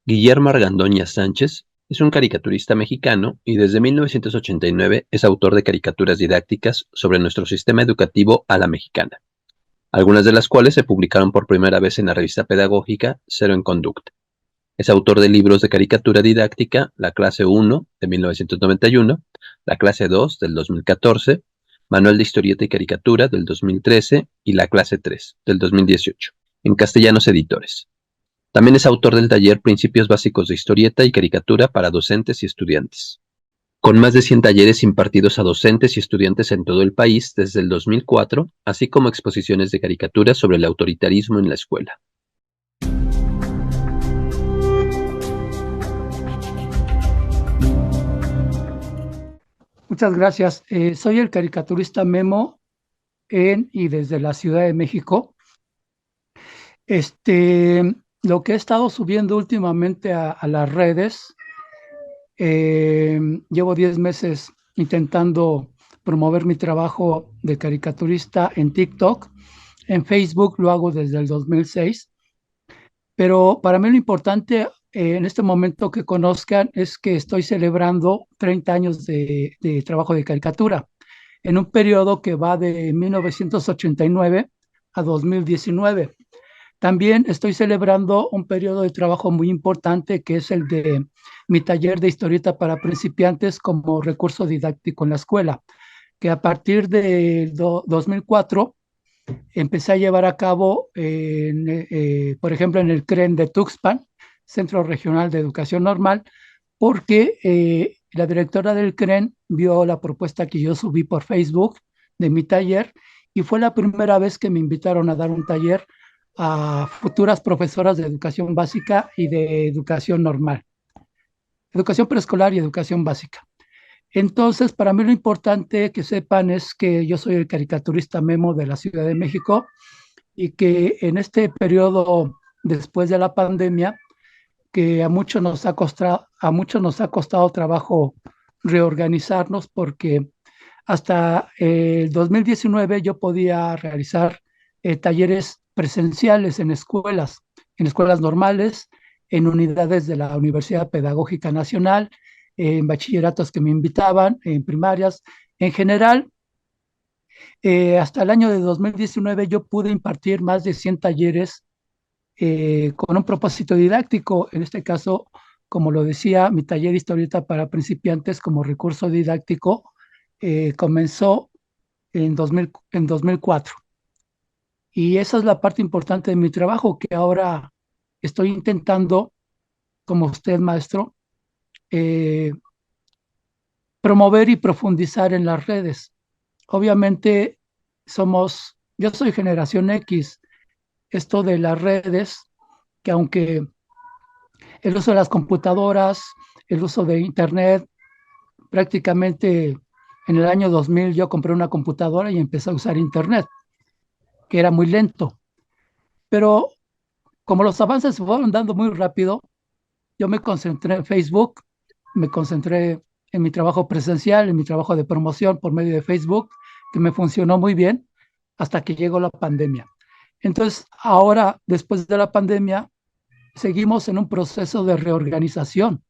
Guillermo Argandoña Sánchez es un caricaturista mexicano y desde 1989 es autor de caricaturas didácticas sobre nuestro sistema educativo a la mexicana, algunas de las cuales se publicaron por primera vez en la revista pedagógica Cero en Conducta. Es autor de libros de caricatura didáctica, La Clase 1 de 1991, La Clase 2 del 2014, Manual de Historieta y Caricatura del 2013 y La Clase 3 del 2018, en Castellanos Editores. También es autor del taller Principios Básicos de Historieta y Caricatura para docentes y estudiantes, con más de 100 talleres impartidos a docentes y estudiantes en todo el país desde el 2004, así como exposiciones de caricaturas sobre el autoritarismo en la escuela. Muchas gracias. Soy el caricaturista Memo en y desde la Ciudad de México. Lo que he estado subiendo últimamente a las redes, llevo 10 meses intentando promover mi trabajo de caricaturista en TikTok. En Facebook lo hago desde el 2006. Pero para mí lo importante en este momento que conozcan es que estoy celebrando 30 años de trabajo de caricatura en un periodo que va de 1989 a 2019. También estoy celebrando un periodo de trabajo muy importante que es el de mi taller de historieta para principiantes como recurso didáctico en la escuela, que a partir de 2004 empecé a llevar a cabo, por ejemplo, en el CREN de Tuxpan, Centro Regional de Educación Normal, porque la directora del CREN vio la propuesta que yo subí por Facebook de mi taller y fue la primera vez que me invitaron a dar un taller a futuras profesoras de educación básica y de educación normal, educación preescolar y educación básica. Entonces, para mí lo importante que sepan es que yo soy el caricaturista Memo de la Ciudad de México y que en este periodo después de la pandemia, que a muchos nos ha costado trabajo reorganizarnos porque hasta el 2019 yo podía realizar talleres presenciales en escuelas normales, en unidades de la Universidad Pedagógica Nacional, en bachilleratos que me invitaban, en primarias. En general, hasta el año de 2019 yo pude impartir más de 100 talleres con un propósito didáctico. En este caso, como lo decía, mi taller Historieta para principiantes como recurso didáctico comenzó en 2004. Y esa es la parte importante de mi trabajo, que ahora estoy intentando, como usted, maestro, eh, promover y profundizar en las redes. Obviamente yo soy generación X, esto de las redes, que aunque el uso de las computadoras, el uso de Internet, prácticamente en el año 2000 yo compré una computadora y empecé a usar Internet, que era muy lento. Pero como los avances se fueron dando muy rápido, yo me concentré en Facebook, me concentré en mi trabajo presencial, en mi trabajo de promoción por medio de Facebook, que me funcionó muy bien hasta que llegó la pandemia. Entonces, ahora, después de la pandemia, seguimos en un proceso de reorganización,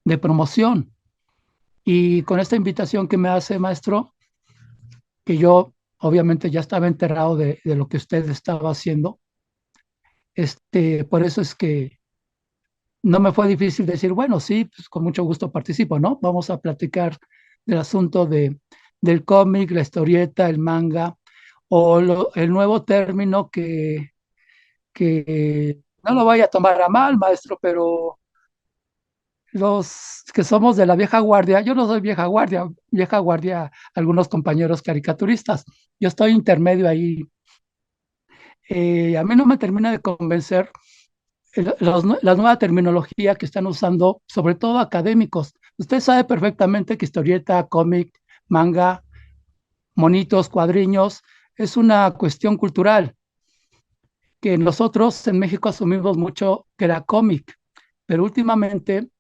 de promoción. Y con esta invitación que me hace, maestro, que yo obviamente ya estaba enterado de lo que usted estaba haciendo, por eso es que no me fue difícil decir, bueno, sí, pues con mucho gusto participo, ¿no? Vamos a platicar del asunto del cómic, la historieta, el manga, o el nuevo término que no lo vaya a tomar a mal, maestro, pero los que somos de la vieja guardia, yo no soy vieja guardia, algunos compañeros caricaturistas, yo estoy intermedio ahí. A mí no me termina de convencer la nueva terminología que están usando, sobre todo académicos. Usted sabe perfectamente que historieta, cómic, manga, monitos, cuadriños, es una cuestión cultural, que nosotros en México asumimos mucho que era cómic, pero últimamente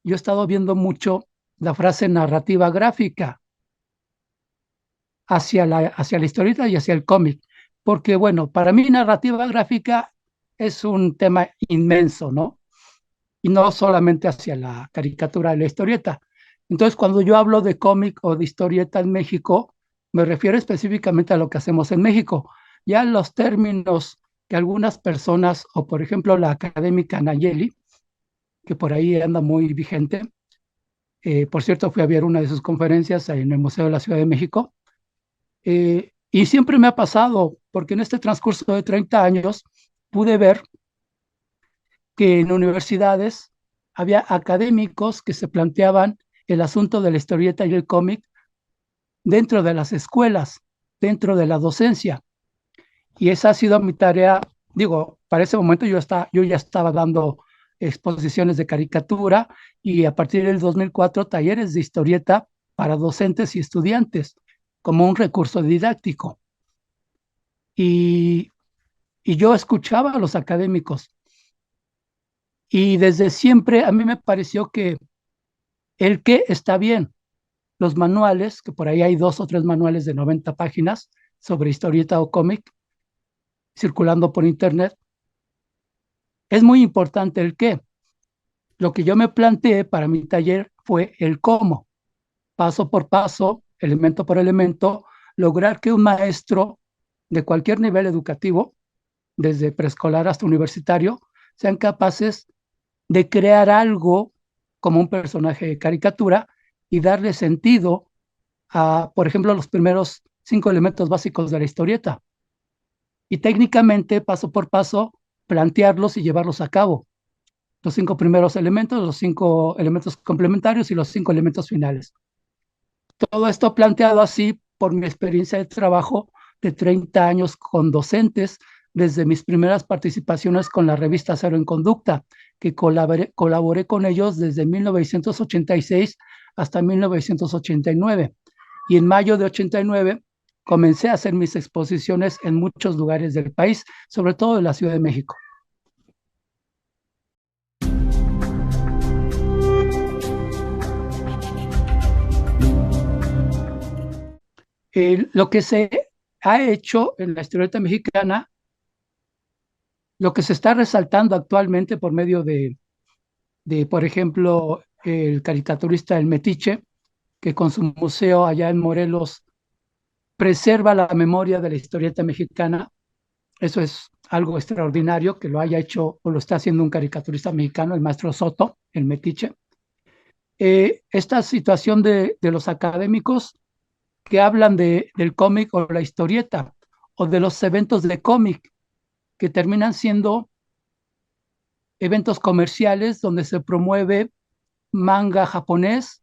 yo he estado viendo mucho la frase narrativa gráfica hacia la historieta y hacia el cómic, porque bueno, para mí narrativa gráfica es un tema inmenso, ¿no? y no solamente hacia la caricatura de la historieta. Entonces, cuando yo hablo de cómic o de historieta en México, me refiero específicamente a lo que hacemos en México. Ya los términos que algunas personas, o por ejemplo la académica Nayeli, que por ahí anda muy vigente, por cierto, fui a ver una de sus conferencias en el Museo de la Ciudad de México, y siempre me ha pasado, porque en este transcurso de 30 años pude ver que en universidades había académicos que se planteaban el asunto de la historieta y el cómic dentro de las escuelas, dentro de la docencia. Y esa ha sido mi tarea. Digo, para ese momento yo ya estaba dando exposiciones de caricatura y a partir del 2004 talleres de historieta para docentes y estudiantes como un recurso didáctico. Y, y yo escuchaba a los académicos y desde siempre a mí me pareció que el qué está bien. Los manuales, que por ahí hay 2 o 3 manuales de 90 páginas sobre historieta o cómic circulando por internet, es muy importante el qué. Lo que yo me planteé para mi taller fue el cómo, paso por paso, elemento por elemento, lograr que un maestro de cualquier nivel educativo, desde preescolar hasta universitario, sean capaces de crear algo como un personaje de caricatura y darle sentido a, por ejemplo, los primeros 5 elementos básicos de la historieta. Y técnicamente, paso por paso, plantearlos y llevarlos a cabo. Los 5 primeros elementos, los 5 elementos complementarios y los 5 elementos finales. Todo esto planteado así por mi experiencia de trabajo de 30 años con docentes, desde mis primeras participaciones con la revista Cero en Conducta, que colaboré con ellos desde 1986 hasta 1989. Y en mayo de 89 comencé a hacer mis exposiciones en muchos lugares del país, sobre todo en la Ciudad de México. Lo que se ha hecho en la historieta mexicana, lo que se está resaltando actualmente por medio por ejemplo, el caricaturista El Metiche, que con su museo allá en Morelos preserva la memoria de la historieta mexicana. Eso es algo extraordinario que lo haya hecho o lo está haciendo un caricaturista mexicano, el maestro Soto, El Metiche. Esta situación de los académicos que hablan del cómic o la historieta o de los eventos de cómic que terminan siendo eventos comerciales donde se promueve manga japonés,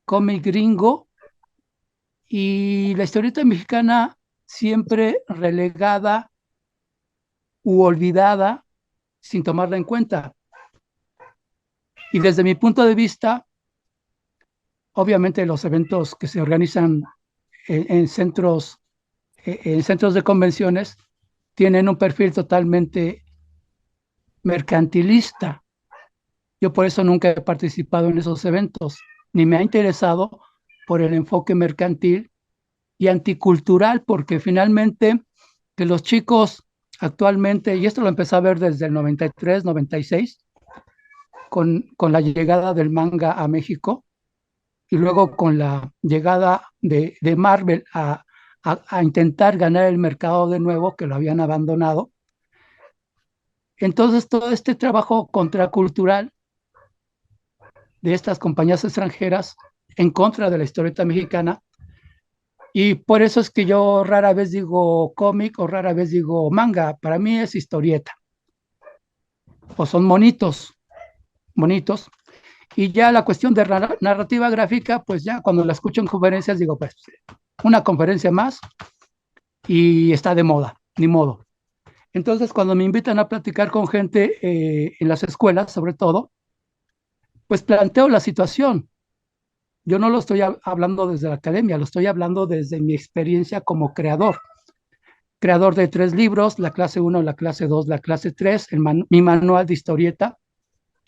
cómic gringo y la historieta mexicana siempre relegada u olvidada sin tomarla en cuenta. Y desde mi punto de vista, obviamente los eventos que se organizan en centros de convenciones tienen un perfil totalmente mercantilista. Yo por eso nunca he participado en esos eventos, ni me ha interesado por el enfoque mercantil y anticultural, porque finalmente que los chicos actualmente, y esto lo empecé a ver desde el 93, 96, con la llegada del manga a México, y luego con la llegada de Marvel a intentar ganar el mercado de nuevo, que lo habían abandonado. Entonces, todo este trabajo contracultural de estas compañías extranjeras en contra de la historieta mexicana, y por eso es que yo rara vez digo cómic o rara vez digo manga. Para mí es historieta, o son monitos, bonitos. Y ya la cuestión de narrativa gráfica, pues ya cuando la escucho en conferencias digo, pues una conferencia más y está de moda, ni modo. Entonces, cuando me invitan a platicar con gente en las escuelas, sobre todo, pues planteo la situación. Yo no lo estoy hablando desde la academia, lo estoy hablando desde mi experiencia como creador. Creador de 3 libros, la clase 1, la clase 2, la clase 3, mi manual de historieta,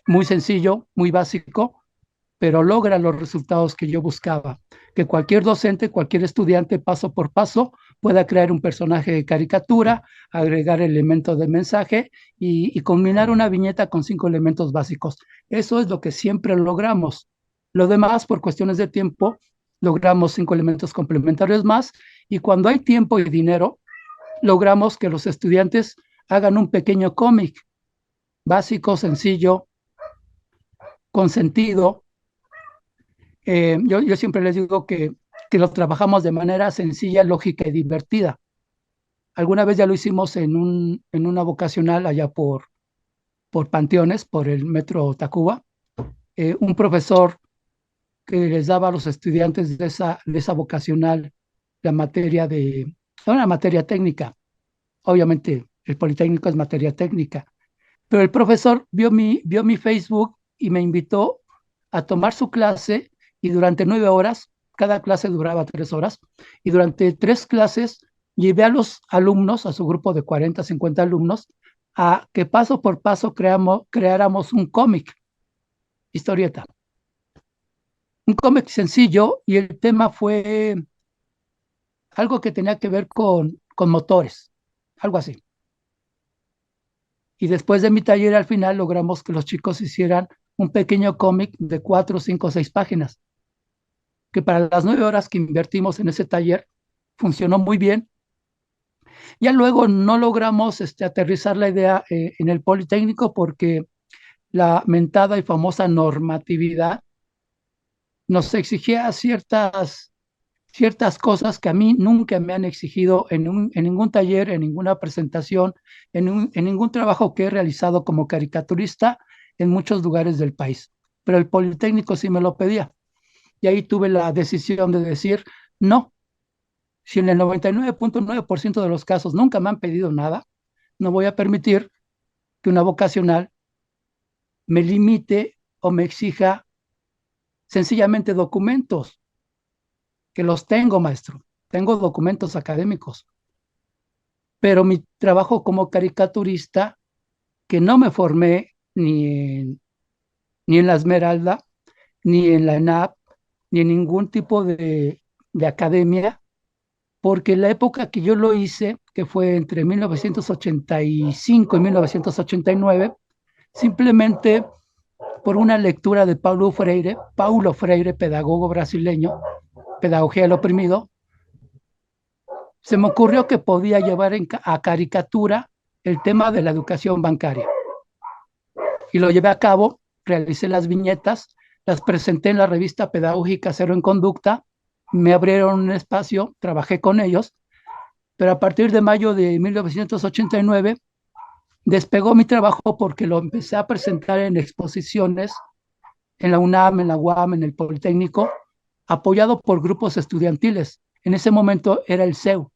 muy sencillo, muy básico, pero logra los resultados que yo buscaba. Que cualquier docente, cualquier estudiante, paso por paso, pueda crear un personaje de caricatura, agregar elementos de mensaje y combinar una viñeta con 5 elementos básicos. Eso es lo que siempre logramos. Lo demás, por cuestiones de tiempo, logramos 5 elementos complementarios más, y cuando hay tiempo y dinero, logramos que los estudiantes hagan un pequeño cómic básico, sencillo, con sentido. Yo siempre les digo que lo trabajamos de manera sencilla, lógica y divertida. Alguna vez ya lo hicimos en una vocacional allá por Panteones, por el Metro Tacuba. Un profesor que les daba a los estudiantes de esa vocacional la materia una materia técnica. Obviamente el Politécnico es materia técnica, pero el profesor vio mi Facebook y me invitó a tomar su clase, y durante 9 horas, cada clase duraba 3 horas, y durante 3 clases llevé a los alumnos, a su grupo de 40, 50 alumnos, a que paso por paso creáramos un cómic, historieta. Un cómic sencillo, y el tema fue algo que tenía que ver con motores, algo así. Y después de mi taller, al final logramos que los chicos hicieran un pequeño cómic de 4, 5, 6 páginas, que para las 9 horas que invertimos en ese taller funcionó muy bien. Ya luego no logramos aterrizar la idea en el Politécnico, porque la mentada y famosa normatividad nos exigía ciertas cosas que a mí nunca me han exigido en ningún taller, en ninguna presentación, en ningún trabajo que he realizado como caricaturista en muchos lugares del país. Pero el Politécnico sí me lo pedía. Y ahí tuve la decisión de decir, no, si en el 99.9% de los casos nunca me han pedido nada, no voy a permitir que una vocacional me limite o me exija sencillamente documentos, que los tengo, maestro. Tengo documentos académicos, pero mi trabajo como caricaturista, que no me formé ni en la Esmeralda, ni en la ENAP, ni en ningún tipo de academia, porque la época que yo lo hice, que fue entre 1985 y 1989, simplemente por una lectura de Paulo Freire, pedagogo brasileño, Pedagogía del Oprimido, se me ocurrió que podía llevar a caricatura el tema de la educación bancaria. Y lo llevé a cabo, realicé las viñetas, las presenté en la revista pedagógica Cero en Conducta, me abrieron un espacio, trabajé con ellos, pero a partir de mayo de 1989 despegó mi trabajo, porque lo empecé a presentar en exposiciones en la UNAM, en la UAM, en el Politécnico, apoyado por grupos estudiantiles. En ese momento era el CEU.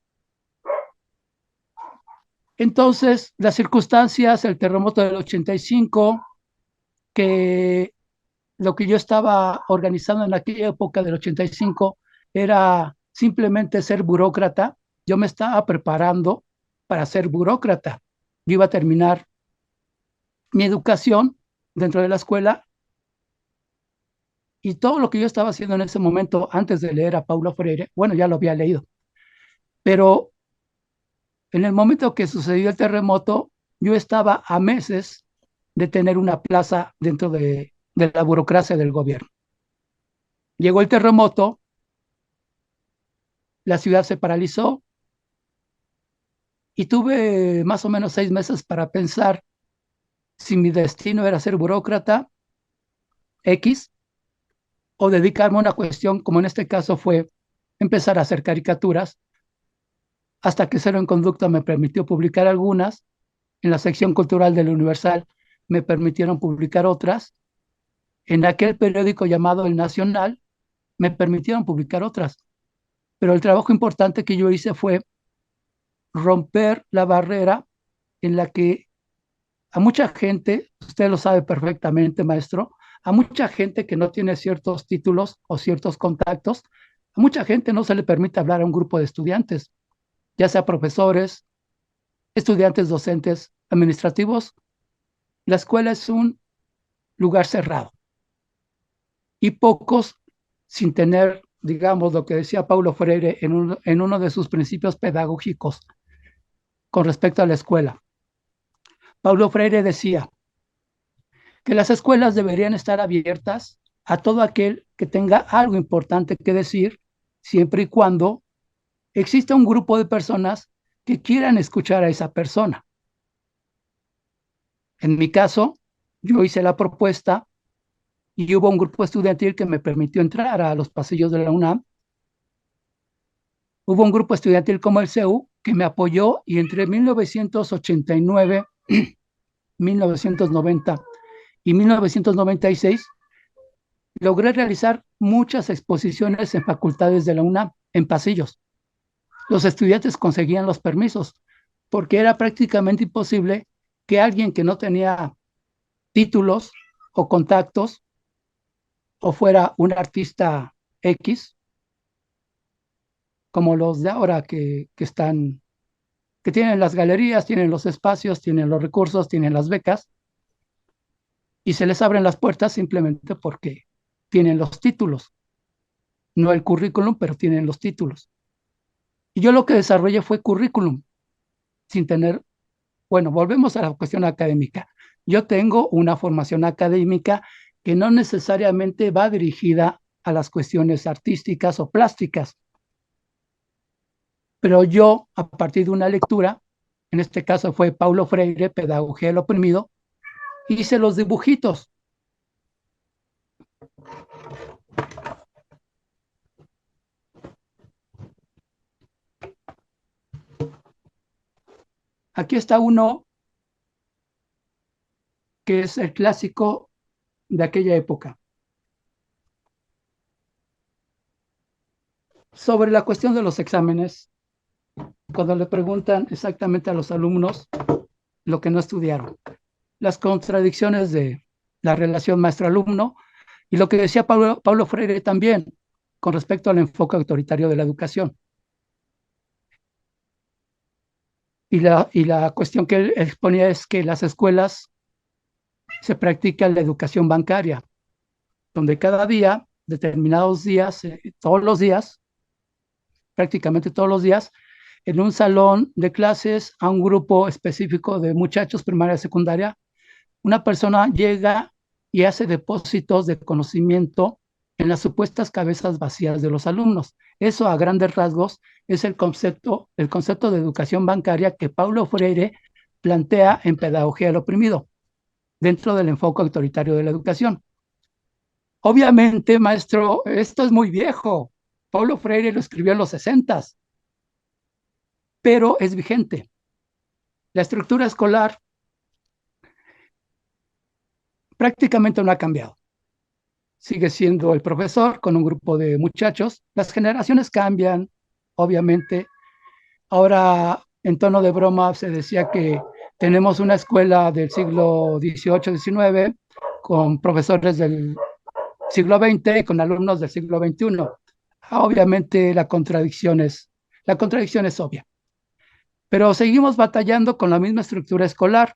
Entonces, las circunstancias, el terremoto del 85, que lo que yo estaba organizando en aquella época del 85 era simplemente ser burócrata. Yo me estaba preparando para ser burócrata. Yo iba a terminar mi educación dentro de la escuela, y todo lo que yo estaba haciendo en ese momento, antes de leer a Paulo Freire, bueno, ya lo había leído, pero en el momento que sucedió el terremoto, yo estaba a meses de tener una plaza dentro de la burocracia del gobierno. Llegó el terremoto, la ciudad se paralizó, y tuve más o menos 6 meses para pensar si mi destino era ser burócrata X, o dedicarme a una cuestión, como en este caso fue empezar a hacer caricaturas, hasta que Cero en Conducta me permitió publicar algunas. En la sección cultural del Universal me permitieron publicar otras. En aquel periódico llamado El Nacional me permitieron publicar otras. Pero el trabajo importante que yo hice fue romper la barrera en la que a mucha gente, usted lo sabe perfectamente, maestro, a mucha gente que no tiene ciertos títulos o ciertos contactos, a mucha gente no se le permite hablar a un grupo de estudiantes, ya sea profesores, estudiantes, docentes, administrativos. La escuela es un lugar cerrado, y pocos, sin tener digamos, lo que decía Paulo Freire en uno de sus principios pedagógicos con respecto a la escuela. Paulo Freire decía que las escuelas deberían estar abiertas a todo aquel que tenga algo importante que decir, siempre y cuando exista un grupo de personas que quieran escuchar a esa persona. En mi caso, yo hice la propuesta y hubo un grupo estudiantil que me permitió entrar a los pasillos de la UNAM. Hubo un grupo estudiantil como el CEU que me apoyó y entre 1989, 1990 y 1996 logré realizar muchas exposiciones en facultades de la UNAM, en pasillos. Los estudiantes conseguían los permisos porque era prácticamente imposible que alguien que no tenía títulos o contactos o fuera un artista X, como los de ahora que tienen las galerías, tienen los espacios, tienen los recursos, tienen las becas, y se les abren las puertas simplemente porque tienen los títulos, no el currículum, pero tienen los títulos. Y yo lo que desarrollé fue currículum, sin tener, bueno, volvemos a la cuestión académica. Yo tengo una formación académica que no necesariamente va dirigida a las cuestiones artísticas o plásticas, pero yo, a partir de una lectura, en este caso fue Paulo Freire, Pedagogía del Oprimido, hice los dibujitos. Aquí está uno que es el clásico de aquella época. Sobre la cuestión de los exámenes, cuando le preguntan exactamente a los alumnos lo que no estudiaron, las contradicciones de la relación maestro-alumno y lo que decía Paulo Freire también con respecto al enfoque autoritario de la educación. Y la cuestión que él exponía es que las escuelas se practica la educación bancaria, donde cada día, determinados días, todos los días, prácticamente todos los días, en un salón de clases a un grupo específico de muchachos primaria y secundaria, una persona llega y hace depósitos de conocimiento en las supuestas cabezas vacías de los alumnos. Eso a grandes rasgos es el concepto de educación bancaria que Paulo Freire plantea en Pedagogía del Oprimido, dentro del enfoque autoritario de la educación. Obviamente, maestro, esto es muy viejo. Paulo Freire lo escribió en los 60, pero es vigente. La estructura escolar prácticamente no ha cambiado. Sigue siendo el profesor con un grupo de muchachos. Las generaciones cambian, obviamente. Ahora, en tono de broma, se decía que tenemos una escuela del siglo XVIII, XIX, con profesores del siglo XX y con alumnos del siglo XXI. Obviamente la contradicción es obvia. Pero seguimos batallando con la misma estructura escolar.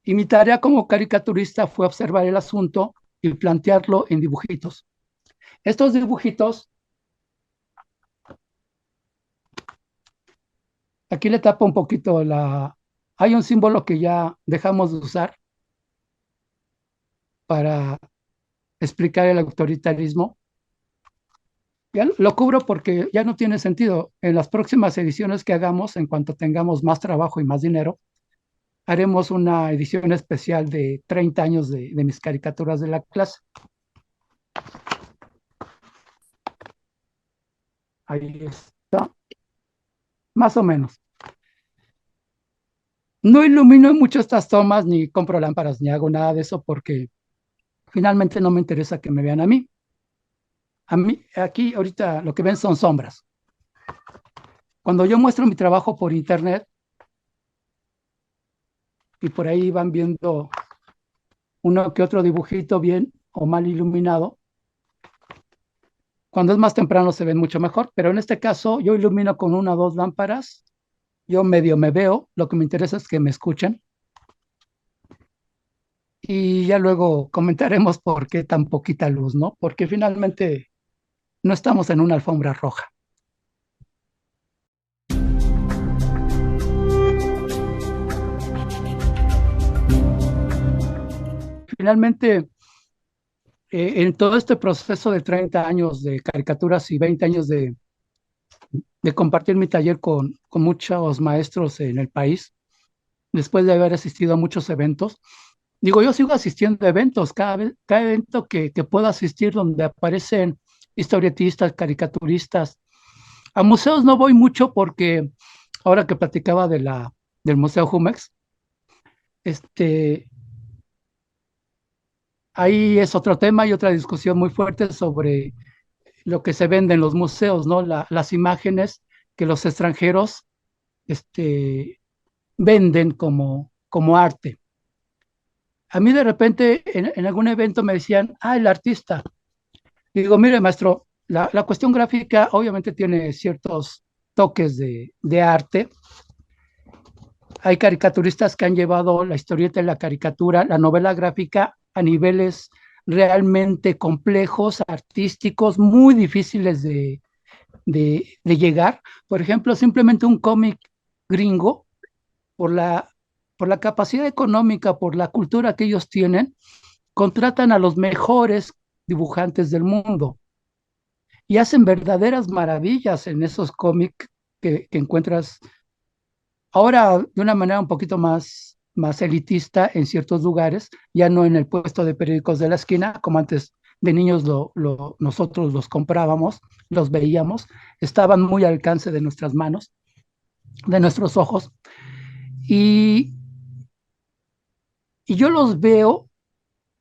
Y mi tarea como caricaturista fue observar el asunto y plantearlo en dibujitos. Estos dibujitos, aquí le tapo un poquito Hay un símbolo que ya dejamos de usar para explicar el autoritarismo. Ya lo cubro porque ya no tiene sentido. En las próximas ediciones que hagamos, en cuanto tengamos más trabajo y más dinero, haremos una edición especial de 30 años de mis caricaturas de la clase. Ahí está, más o menos. No ilumino mucho estas tomas, ni compro lámparas, ni hago nada de eso porque finalmente no me interesa que me vean a mí. A mí, aquí ahorita lo que ven son sombras. Cuando yo muestro mi trabajo por internet y por ahí van viendo uno que otro dibujito bien o mal iluminado, cuando es más temprano se ven mucho mejor, pero en este caso yo ilumino con una o dos lámparas, yo medio me veo, lo que me interesa es que me escuchen y ya luego comentaremos por qué tan poquita luz, ¿no? Porque finalmente no estamos en una alfombra roja. Finalmente, en todo este proceso de 30 años de caricaturas y 20 años de compartir mi taller con muchos maestros en el país, después de haber asistido a muchos eventos, digo, yo sigo asistiendo a eventos, cada evento que pueda asistir donde aparecen historietistas, caricaturistas. A museos no voy mucho porque ahora que platicaba del Museo Jumex, este, ahí es otro tema y otra discusión muy fuerte sobre lo que se vende en los museos, ¿no? Las imágenes que los extranjeros venden como arte. A mí de repente en algún evento me decían, el artista. Y digo, mire, maestro, la cuestión gráfica obviamente tiene ciertos toques de arte. Hay caricaturistas que han llevado la historieta y la caricatura, la novela gráfica a niveles realmente complejos, artísticos, muy difíciles de llegar. Por ejemplo, simplemente un cómic gringo, por la capacidad económica, por la cultura que ellos tienen, contratan a los mejores dibujantes del mundo y hacen verdaderas maravillas en esos cómics que encuentras ahora de una manera un poquito más elitista en ciertos lugares, ya no en el puesto de periódicos de la esquina, como antes de niños nosotros los comprábamos, los veíamos, estaban muy al alcance de nuestras manos, de nuestros ojos, y, y yo los veo,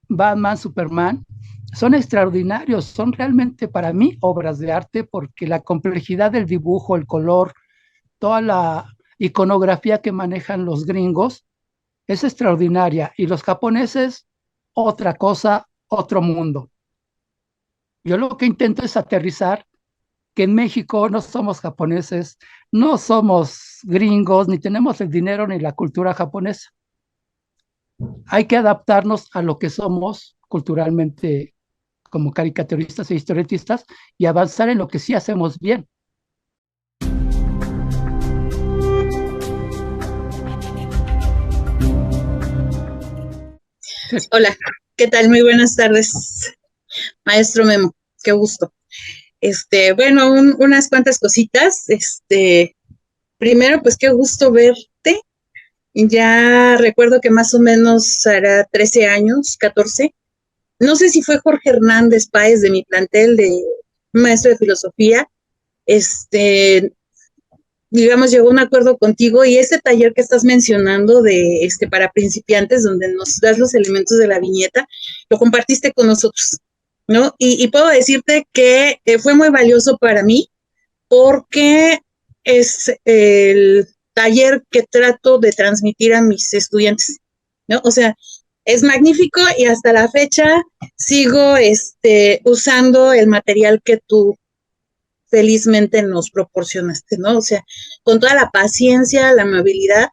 Batman, Superman, son extraordinarios, son realmente para mí obras de arte porque la complejidad del dibujo, el color, toda la iconografía que manejan los gringos es extraordinaria y los japoneses otra cosa, otro mundo. Yo lo que intento es aterrizar que en México no somos japoneses, no somos gringos, ni tenemos el dinero ni la cultura japonesa. Hay que adaptarnos a lo que somos culturalmente como caricaturistas e historietistas y avanzar en lo que sí hacemos bien. Hola, ¿qué tal? Muy buenas tardes, maestro Memo, qué gusto. Bueno, unas cuantas cositas. Primero, pues qué gusto verte. Ya recuerdo que más o menos hará 13 años, 14. No sé si fue Jorge Hernández Páez de mi plantel de maestro de filosofía. Digamos, llegó a un acuerdo contigo y este taller que estás mencionando de para principiantes, donde nos das los elementos de la viñeta, lo compartiste con nosotros, ¿no? Y puedo decirte que fue muy valioso para mí porque es el taller que trato de transmitir a mis estudiantes, ¿no? O sea, es magnífico y hasta la fecha sigo usando el material que tú felizmente nos proporcionaste, ¿no? O sea, con toda la paciencia, la amabilidad,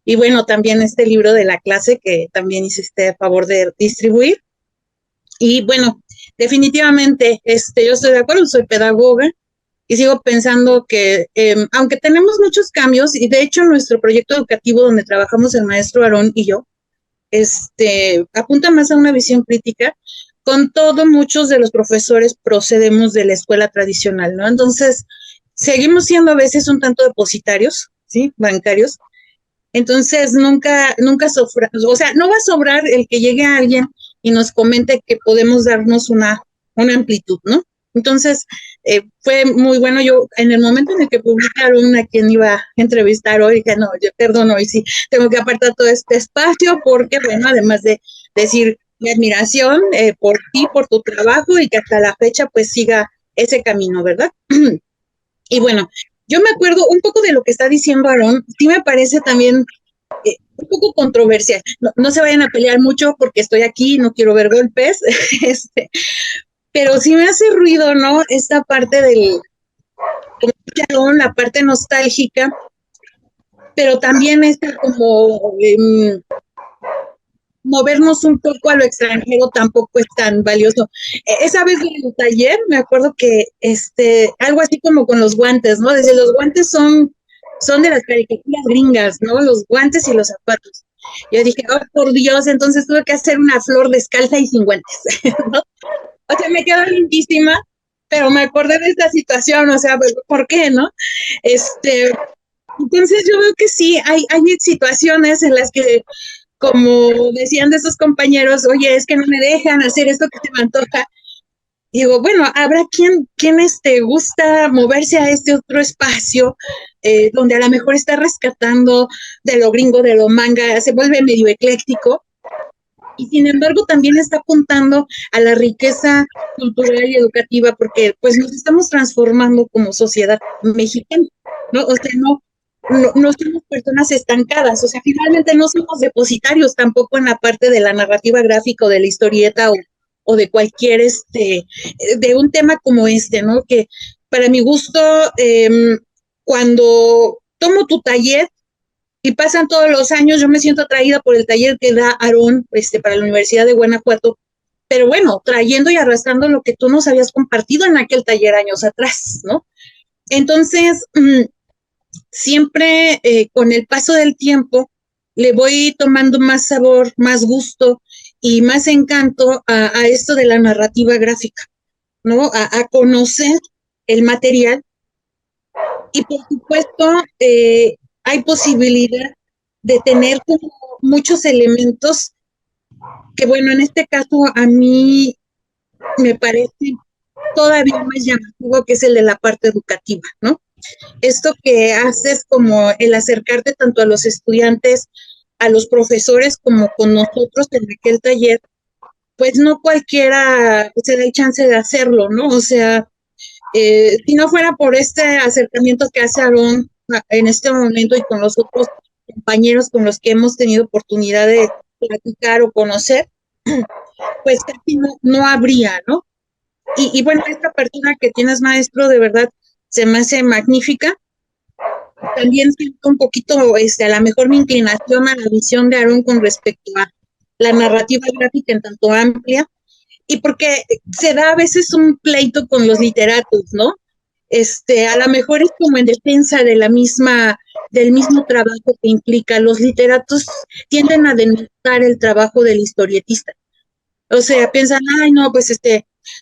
y bueno, también este libro de la clase que también hiciste a favor de distribuir. Y bueno, definitivamente, yo estoy de acuerdo, soy pedagoga, y sigo pensando que, aunque tenemos muchos cambios, y de hecho nuestro proyecto educativo donde trabajamos el maestro Aarón y yo, apunta más a una visión crítica. Con todo, muchos de los profesores procedemos de la escuela tradicional, ¿no? Entonces, seguimos siendo a veces un tanto depositarios, ¿sí? Bancarios. Entonces, nunca sobra, o sea, no va a sobrar el que llegue a alguien y nos comente que podemos darnos una amplitud, ¿no? Entonces, fue muy bueno. Yo, en el momento en el que publicaron a quien iba a entrevistar hoy, dije, no, yo perdón, hoy sí, tengo que apartar todo este espacio porque, bueno, además de decir mi admiración por ti, por tu trabajo y que hasta la fecha pues siga ese camino, ¿verdad? Y bueno, yo me acuerdo un poco de lo que está diciendo Aarón, sí me parece también un poco controversial. No se vayan a pelear mucho porque estoy aquí, no quiero ver golpes, pero sí me hace ruido, ¿no? Esta parte como la parte nostálgica, pero también esta como movernos un poco a lo extranjero tampoco es tan valioso. Esa vez en el taller me acuerdo que algo así como con los guantes, ¿no? Desde los guantes son de las caricaturas gringas, ¿no? Los guantes y los zapatos. Yo dije, oh, por Dios, entonces tuve que hacer una flor descalza y sin guantes, ¿no? O sea, me quedó lindísima, pero me acordé de esta situación, o sea, ¿por qué, no? Entonces yo veo que sí, hay situaciones en las que, como decían de esos compañeros, oye, es que no me dejan hacer esto que se me antoja. Digo, bueno, habrá quien gusta moverse a este otro espacio, donde a lo mejor está rescatando de lo gringo, de lo manga, se vuelve medio ecléctico, y sin embargo también está apuntando a la riqueza cultural y educativa, porque pues nos estamos transformando como sociedad mexicana, ¿no? O sea, no somos personas estancadas, o sea, finalmente no somos depositarios tampoco en la parte de la narrativa gráfica o de la historieta o de cualquier, de un tema como ¿no? Que para mi gusto, cuando tomo tu taller, y pasan todos los años, yo me siento atraída por el taller que da Aarón para la Universidad de Guanajuato, pero bueno, trayendo y arrastrando lo que tú nos habías compartido en aquel taller años atrás, ¿no? Entonces, siempre con el paso del tiempo le voy tomando más sabor, más gusto y más encanto a esto de la narrativa gráfica, ¿no? A conocer el material y por supuesto hay posibilidad de tener como muchos elementos que, bueno, en este caso a mí me parece todavía más llamativo, que es el de la parte educativa, ¿no? Esto que haces como el acercarte tanto a los estudiantes, a los profesores, como con nosotros en aquel taller, pues no cualquiera se da el chance de hacerlo, ¿no? O sea, si no fuera por este acercamiento que hace Aarón en este momento y con los otros compañeros con los que hemos tenido oportunidad de platicar o conocer, pues casi no habría, ¿no? Y bueno, esta persona que tienes, maestro, de verdad se me hace magnífica. También siento un poquito, a lo mejor mi inclinación a la visión de Aarón con respecto a la narrativa gráfica en tanto amplia, y porque se da a veces un pleito con los literatos, ¿no? A lo mejor es como en defensa de del mismo trabajo que implica. Los literatos tienden a denostar el trabajo del historietista. O sea, piensan, ay, no, pues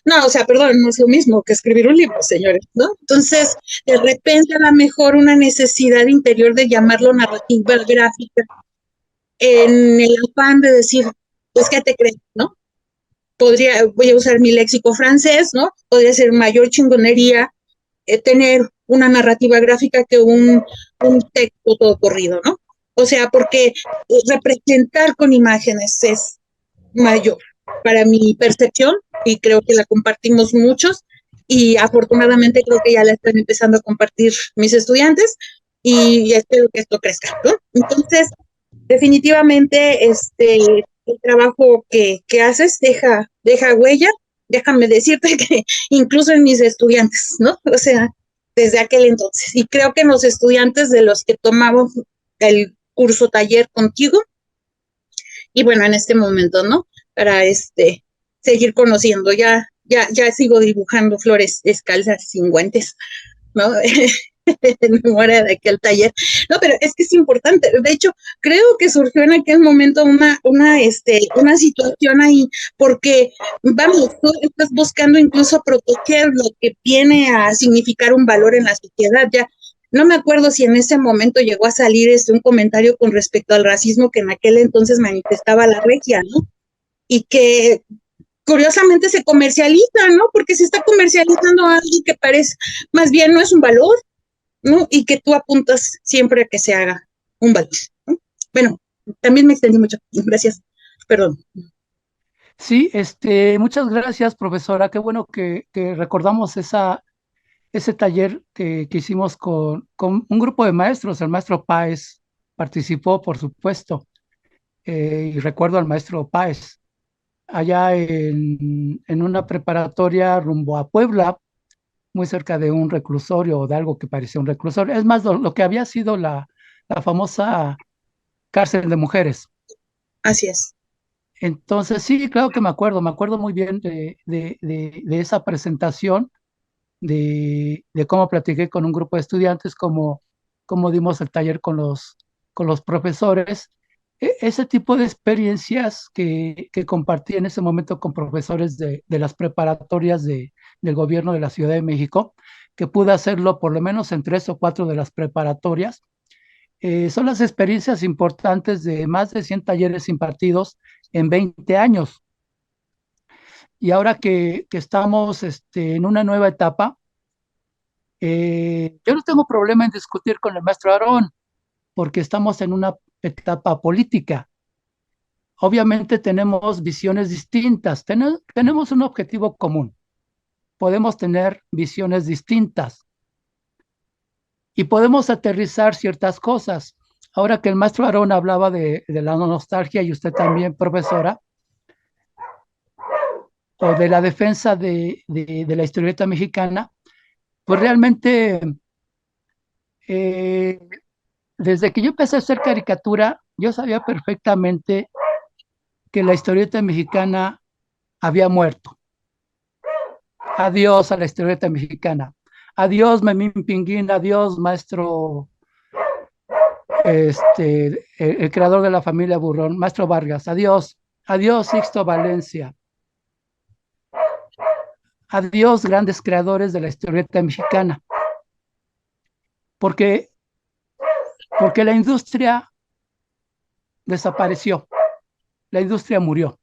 no, o sea, perdón, no es lo mismo que escribir un libro, señores, ¿no? Entonces, de repente, a lo mejor una necesidad interior de llamarlo narrativa gráfica, en el afán de decir, pues, ¿qué te crees, no? Voy a usar mi léxico francés, ¿no? Podría ser mayor chingonería tener una narrativa gráfica que un texto todo corrido, ¿no? O sea, porque representar con imágenes es mayor para mi percepción, y creo que la compartimos muchos, y afortunadamente creo que ya la están empezando a compartir mis estudiantes, y espero que esto crezca, ¿no? Entonces, definitivamente, el trabajo que haces deja huella. Déjame decirte que incluso en mis estudiantes, ¿no? O sea, desde aquel entonces. Y creo que en los estudiantes de los que tomamos el curso taller contigo, y bueno, en este momento, ¿no? Para seguir conociendo. Ya sigo dibujando flores descalzas sin guantes, ¿no? En memoria de aquel taller. No, pero es que es importante. De hecho, creo que surgió en aquel momento una situación ahí, porque, vamos, tú estás buscando incluso proteger lo que viene a significar un valor en la sociedad. Ya no me acuerdo si en ese momento llegó a salir un comentario con respecto al racismo que en aquel entonces manifestaba la regia, ¿no? Y que curiosamente se comercializa, ¿no? Porque se está comercializando algo que parece, más bien no es un valor, ¿no? Y que tú apuntas siempre a que se haga un valor, ¿no? Bueno, también me extendí mucho. Gracias. Perdón. Sí, muchas gracias, profesora. Qué bueno que recordamos ese taller que hicimos con un grupo de maestros. El maestro Páez participó, por supuesto, y recuerdo al maestro Páez allá en una preparatoria rumbo a Puebla, muy cerca de un reclusorio o de algo que parecía un reclusorio. Es más, lo que había sido la famosa cárcel de mujeres. Así es. Entonces, sí, claro que me acuerdo muy bien de esa presentación, de cómo platiqué con un grupo de estudiantes, cómo dimos el taller con los profesores. Ese tipo de experiencias que compartí en ese momento con profesores de las preparatorias del gobierno de la Ciudad de México, que pude hacerlo por lo menos en 3 o 4 de las preparatorias. Son las experiencias importantes de más de 100 talleres impartidos en 20 años. Y ahora que estamos en una nueva etapa, yo no tengo problema en discutir con el maestro Aarón, porque estamos en una etapa política. Obviamente tenemos visiones distintas, tenemos un objetivo común, podemos tener visiones distintas y podemos aterrizar ciertas cosas. Ahora que el maestro Aarón hablaba de la nostalgia y usted también, profesora, o de la defensa de la historieta mexicana, pues realmente eh, desde que yo empecé a hacer caricatura, yo sabía perfectamente que la historieta mexicana había muerto. Adiós a la historieta mexicana. Adiós, Memín Pinguín. Adiós, maestro, el creador de la familia Burrón, maestro Vargas. Adiós. Adiós, Sixto Valencia. Adiós, grandes creadores de la historieta mexicana. Porque, porque la industria desapareció. La industria murió.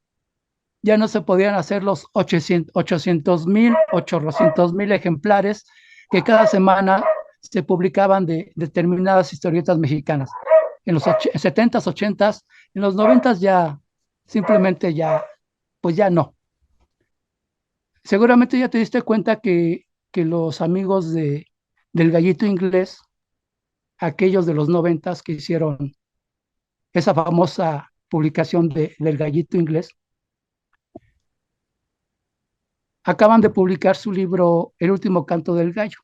Ya no se podían hacer los 800,000, 800,000 ejemplares que cada semana se publicaban de determinadas historietas mexicanas. En los 70s, 80s, en los 90s ya, simplemente ya, pues ya no. Seguramente ya te diste cuenta que los amigos del Gallito Inglés, aquellos de los 90s que hicieron esa famosa publicación del Gallito Inglés, acaban de publicar su libro El último canto del gallo.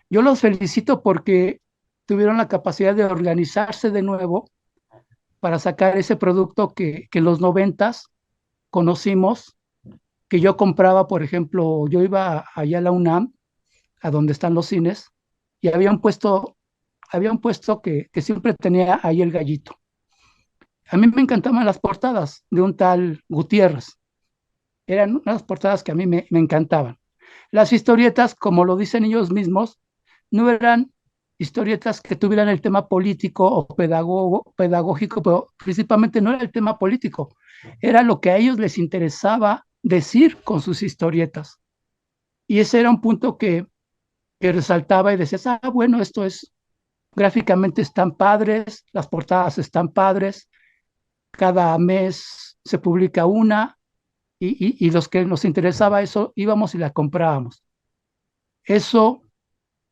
Yo los felicito porque tuvieron la capacidad de organizarse de nuevo para sacar ese producto que en los 90s conocimos, que yo compraba, por ejemplo, yo iba allá a la UNAM, a donde están los cines, y había un puesto que siempre tenía ahí el gallito. A mí me encantaban las portadas de un tal Gutiérrez. Eran unas portadas que a mí me encantaban. Las historietas, como lo dicen ellos mismos, no eran historietas que tuvieran el tema político o pedagógico, pero principalmente no era el tema político, era lo que a ellos les interesaba decir con sus historietas. Y ese era un punto que resaltaba y decías, bueno, esto es, gráficamente están padres, las portadas están padres, cada mes se publica una, y los que nos interesaba eso, íbamos y la comprábamos. Eso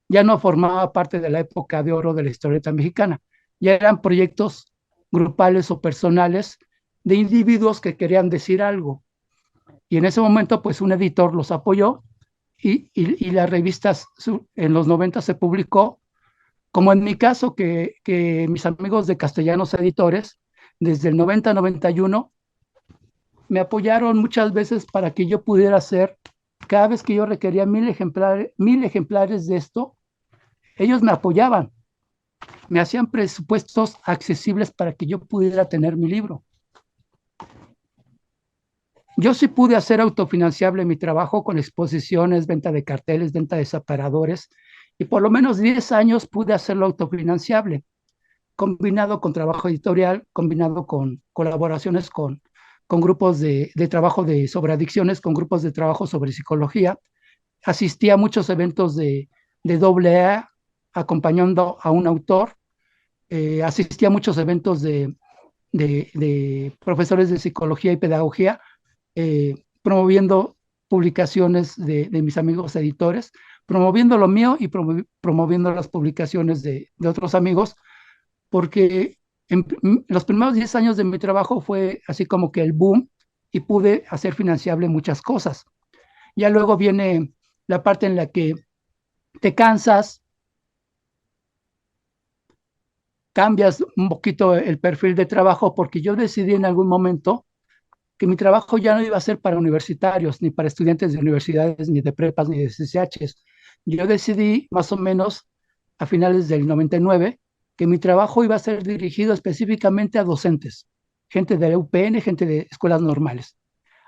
ya no formaba parte de la época de oro de la historieta mexicana, ya eran proyectos grupales o personales de individuos que querían decir algo. Y en ese momento, pues un editor los apoyó y las revistas en los 90 se publicó, como en mi caso, que mis amigos de Castellanos Editores, desde el 90-91, me apoyaron muchas veces para que yo pudiera hacer, cada vez que yo requería 1,000 ejemplares de esto, ellos me apoyaban, me hacían presupuestos accesibles para que yo pudiera tener mi libro. Yo sí pude hacer autofinanciable mi trabajo con exposiciones, venta de carteles, venta de separadores, y por lo menos 10 años pude hacerlo autofinanciable, combinado con trabajo editorial, combinado con colaboraciones con grupos de trabajo sobre adicciones, con grupos de trabajo sobre psicología. Asistí a muchos eventos de AA acompañando a un autor, asistí a muchos eventos de profesores de psicología y pedagogía, promoviendo publicaciones de mis amigos editores, promoviendo lo mío y promoviendo las publicaciones de otros amigos, porque en los primeros 10 años de mi trabajo fue así como que el boom y pude hacer financiable muchas cosas. Ya luego viene la parte en la que te cansas, cambias un poquito el perfil de trabajo, porque yo decidí en algún momento que mi trabajo ya no iba a ser para universitarios, ni para estudiantes de universidades, ni de prepas, ni de CCHs. Yo decidí más o menos a finales del 99 que mi trabajo iba a ser dirigido específicamente a docentes, gente de la UPN, gente de escuelas normales.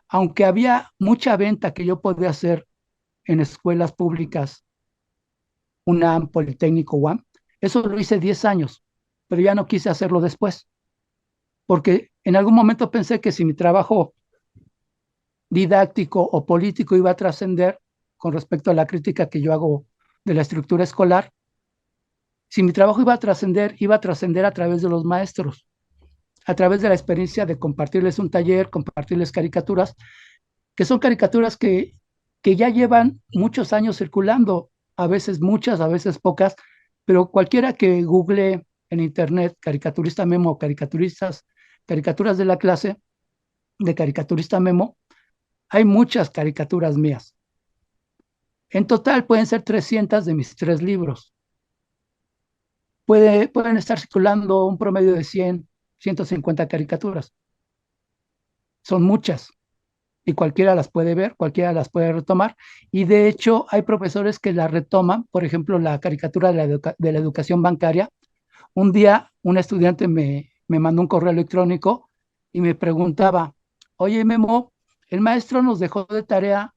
Aunque había mucha venta que yo podía hacer en escuelas públicas, UNAM, Politécnico, UAM, eso lo hice 10 años, pero ya no quise hacerlo después, porque en algún momento pensé que si mi trabajo didáctico o político iba a trascender con respecto a la crítica que yo hago de la estructura escolar, si mi trabajo iba a trascender a través de los maestros, a través de la experiencia de compartirles un taller, compartirles caricaturas, que son caricaturas que ya llevan muchos años circulando, a veces muchas, a veces pocas, pero cualquiera que google en internet caricaturista Memo, caricaturas de la clase de caricaturista Memo, hay muchas caricaturas mías. En total pueden ser 300 de mis 3 libros. Pueden estar circulando un promedio de 100, 150 caricaturas. Son muchas y cualquiera las puede ver, cualquiera las puede retomar. Y de hecho hay profesores que la retoman, por ejemplo, la caricatura de la educación bancaria. Un día un estudiante me mandó un correo electrónico y me preguntaba, oye Memo, el maestro nos dejó de tarea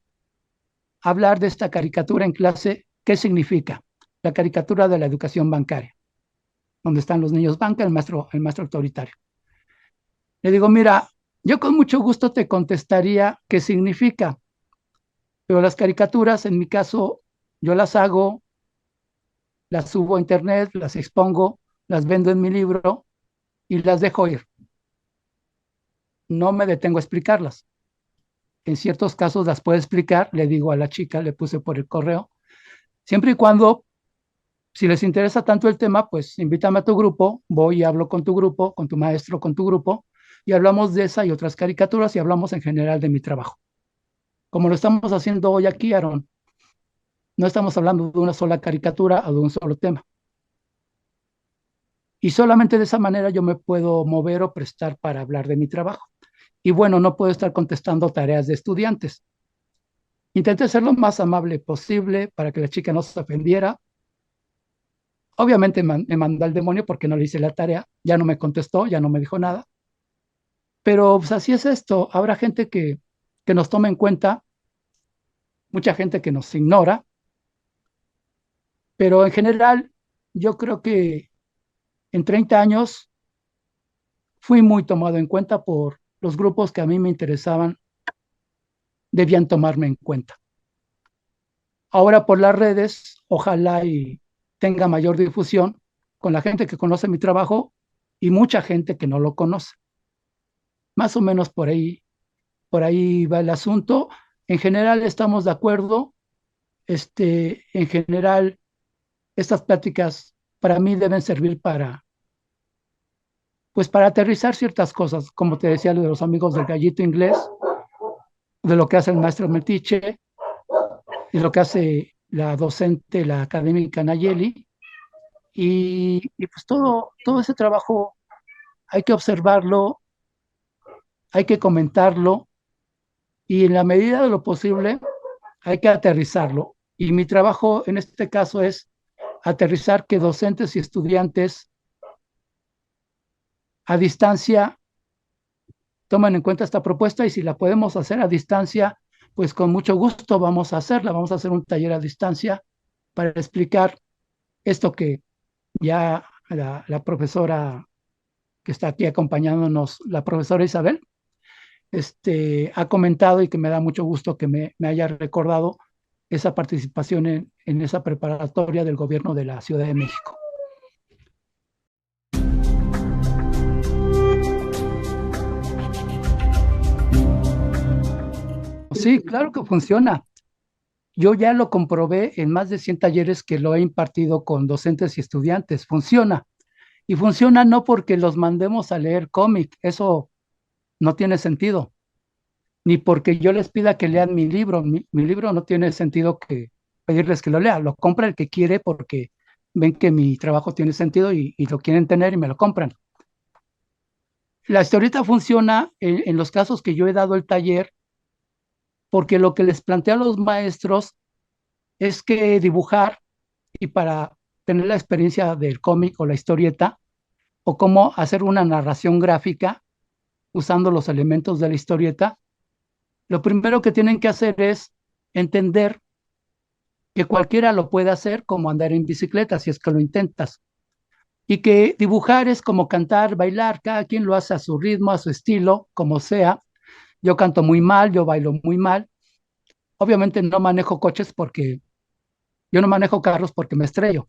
hablar de esta caricatura en clase, ¿qué significa? La caricatura de la educación bancaria, donde están los niños banca, el maestro autoritario. Le digo, mira, yo con mucho gusto te contestaría qué significa, pero las caricaturas, en mi caso, yo las hago, las subo a internet, las expongo, las vendo en mi libro y las dejo ir. No me detengo a explicarlas. En ciertos casos las puedo explicar, le digo a la chica, le puse por el correo, siempre y cuando, si les interesa tanto el tema, pues invítame a tu grupo, voy y hablo con tu grupo, con tu maestro, con tu grupo, y hablamos de esa y otras caricaturas y hablamos en general de mi trabajo. Como lo estamos haciendo hoy aquí, Aaron, no estamos hablando de una sola caricatura o de un solo tema. Y solamente de esa manera yo me puedo mover o prestar para hablar de mi trabajo. Y bueno, no puedo estar contestando tareas de estudiantes. Intenté ser lo más amable posible para que la chica no se ofendiera. Obviamente me mandó al demonio porque no le hice la tarea, ya no me contestó, ya no me dijo nada. Pero pues así es esto, habrá gente que nos toma en cuenta, mucha gente que nos ignora, pero en general yo creo que en 30 años fui muy tomado en cuenta por los grupos que a mí me interesaban, debían tomarme en cuenta. Ahora por las redes, ojalá y tenga mayor difusión con la gente que conoce mi trabajo y mucha gente que no lo conoce. Más o menos por ahí va el asunto. En general estamos de acuerdo. En general, estas pláticas para mí deben servir pues para aterrizar ciertas cosas, como te decía, lo de los amigos del gallito inglés, de lo que hace el maestro Metiche, y lo que hace la docente, la académica Nayeli, y pues todo ese trabajo hay que observarlo, hay que comentarlo, y en la medida de lo posible hay que aterrizarlo. Y mi trabajo en este caso es aterrizar que docentes y estudiantes a distancia tomen en cuenta esta propuesta y si la podemos hacer a distancia, pues con mucho gusto vamos a hacerla. Vamos a hacer un taller a distancia para explicar esto que ya la profesora que está aquí acompañándonos, la profesora Isabel, ha comentado y que me da mucho gusto que me haya recordado esa participación en esa preparatoria del gobierno de la Ciudad de México. Sí, claro que funciona. Yo ya lo comprobé en más de 100 talleres que lo he impartido con docentes y estudiantes. Funciona. Y funciona no porque los mandemos a leer cómic, eso no tiene sentido. Ni porque yo les pida que lean mi libro. Mi libro no tiene sentido que pedirles que lo lean. Lo compra el que quiere porque ven que mi trabajo tiene sentido y lo quieren tener y me lo compran. La historieta funciona en los casos que yo he dado el taller, porque lo que les plantea a los maestros es que dibujar, y para tener la experiencia del cómic o la historieta, o cómo hacer una narración gráfica usando los elementos de la historieta, lo primero que tienen que hacer es entender que cualquiera lo puede hacer, como andar en bicicleta si es que lo intentas, y que dibujar es como cantar, bailar, cada quien lo hace a su ritmo, a su estilo, como sea. Yo canto muy mal, yo bailo muy mal. Obviamente no manejo coches porque yo no manejo carros porque me estrello.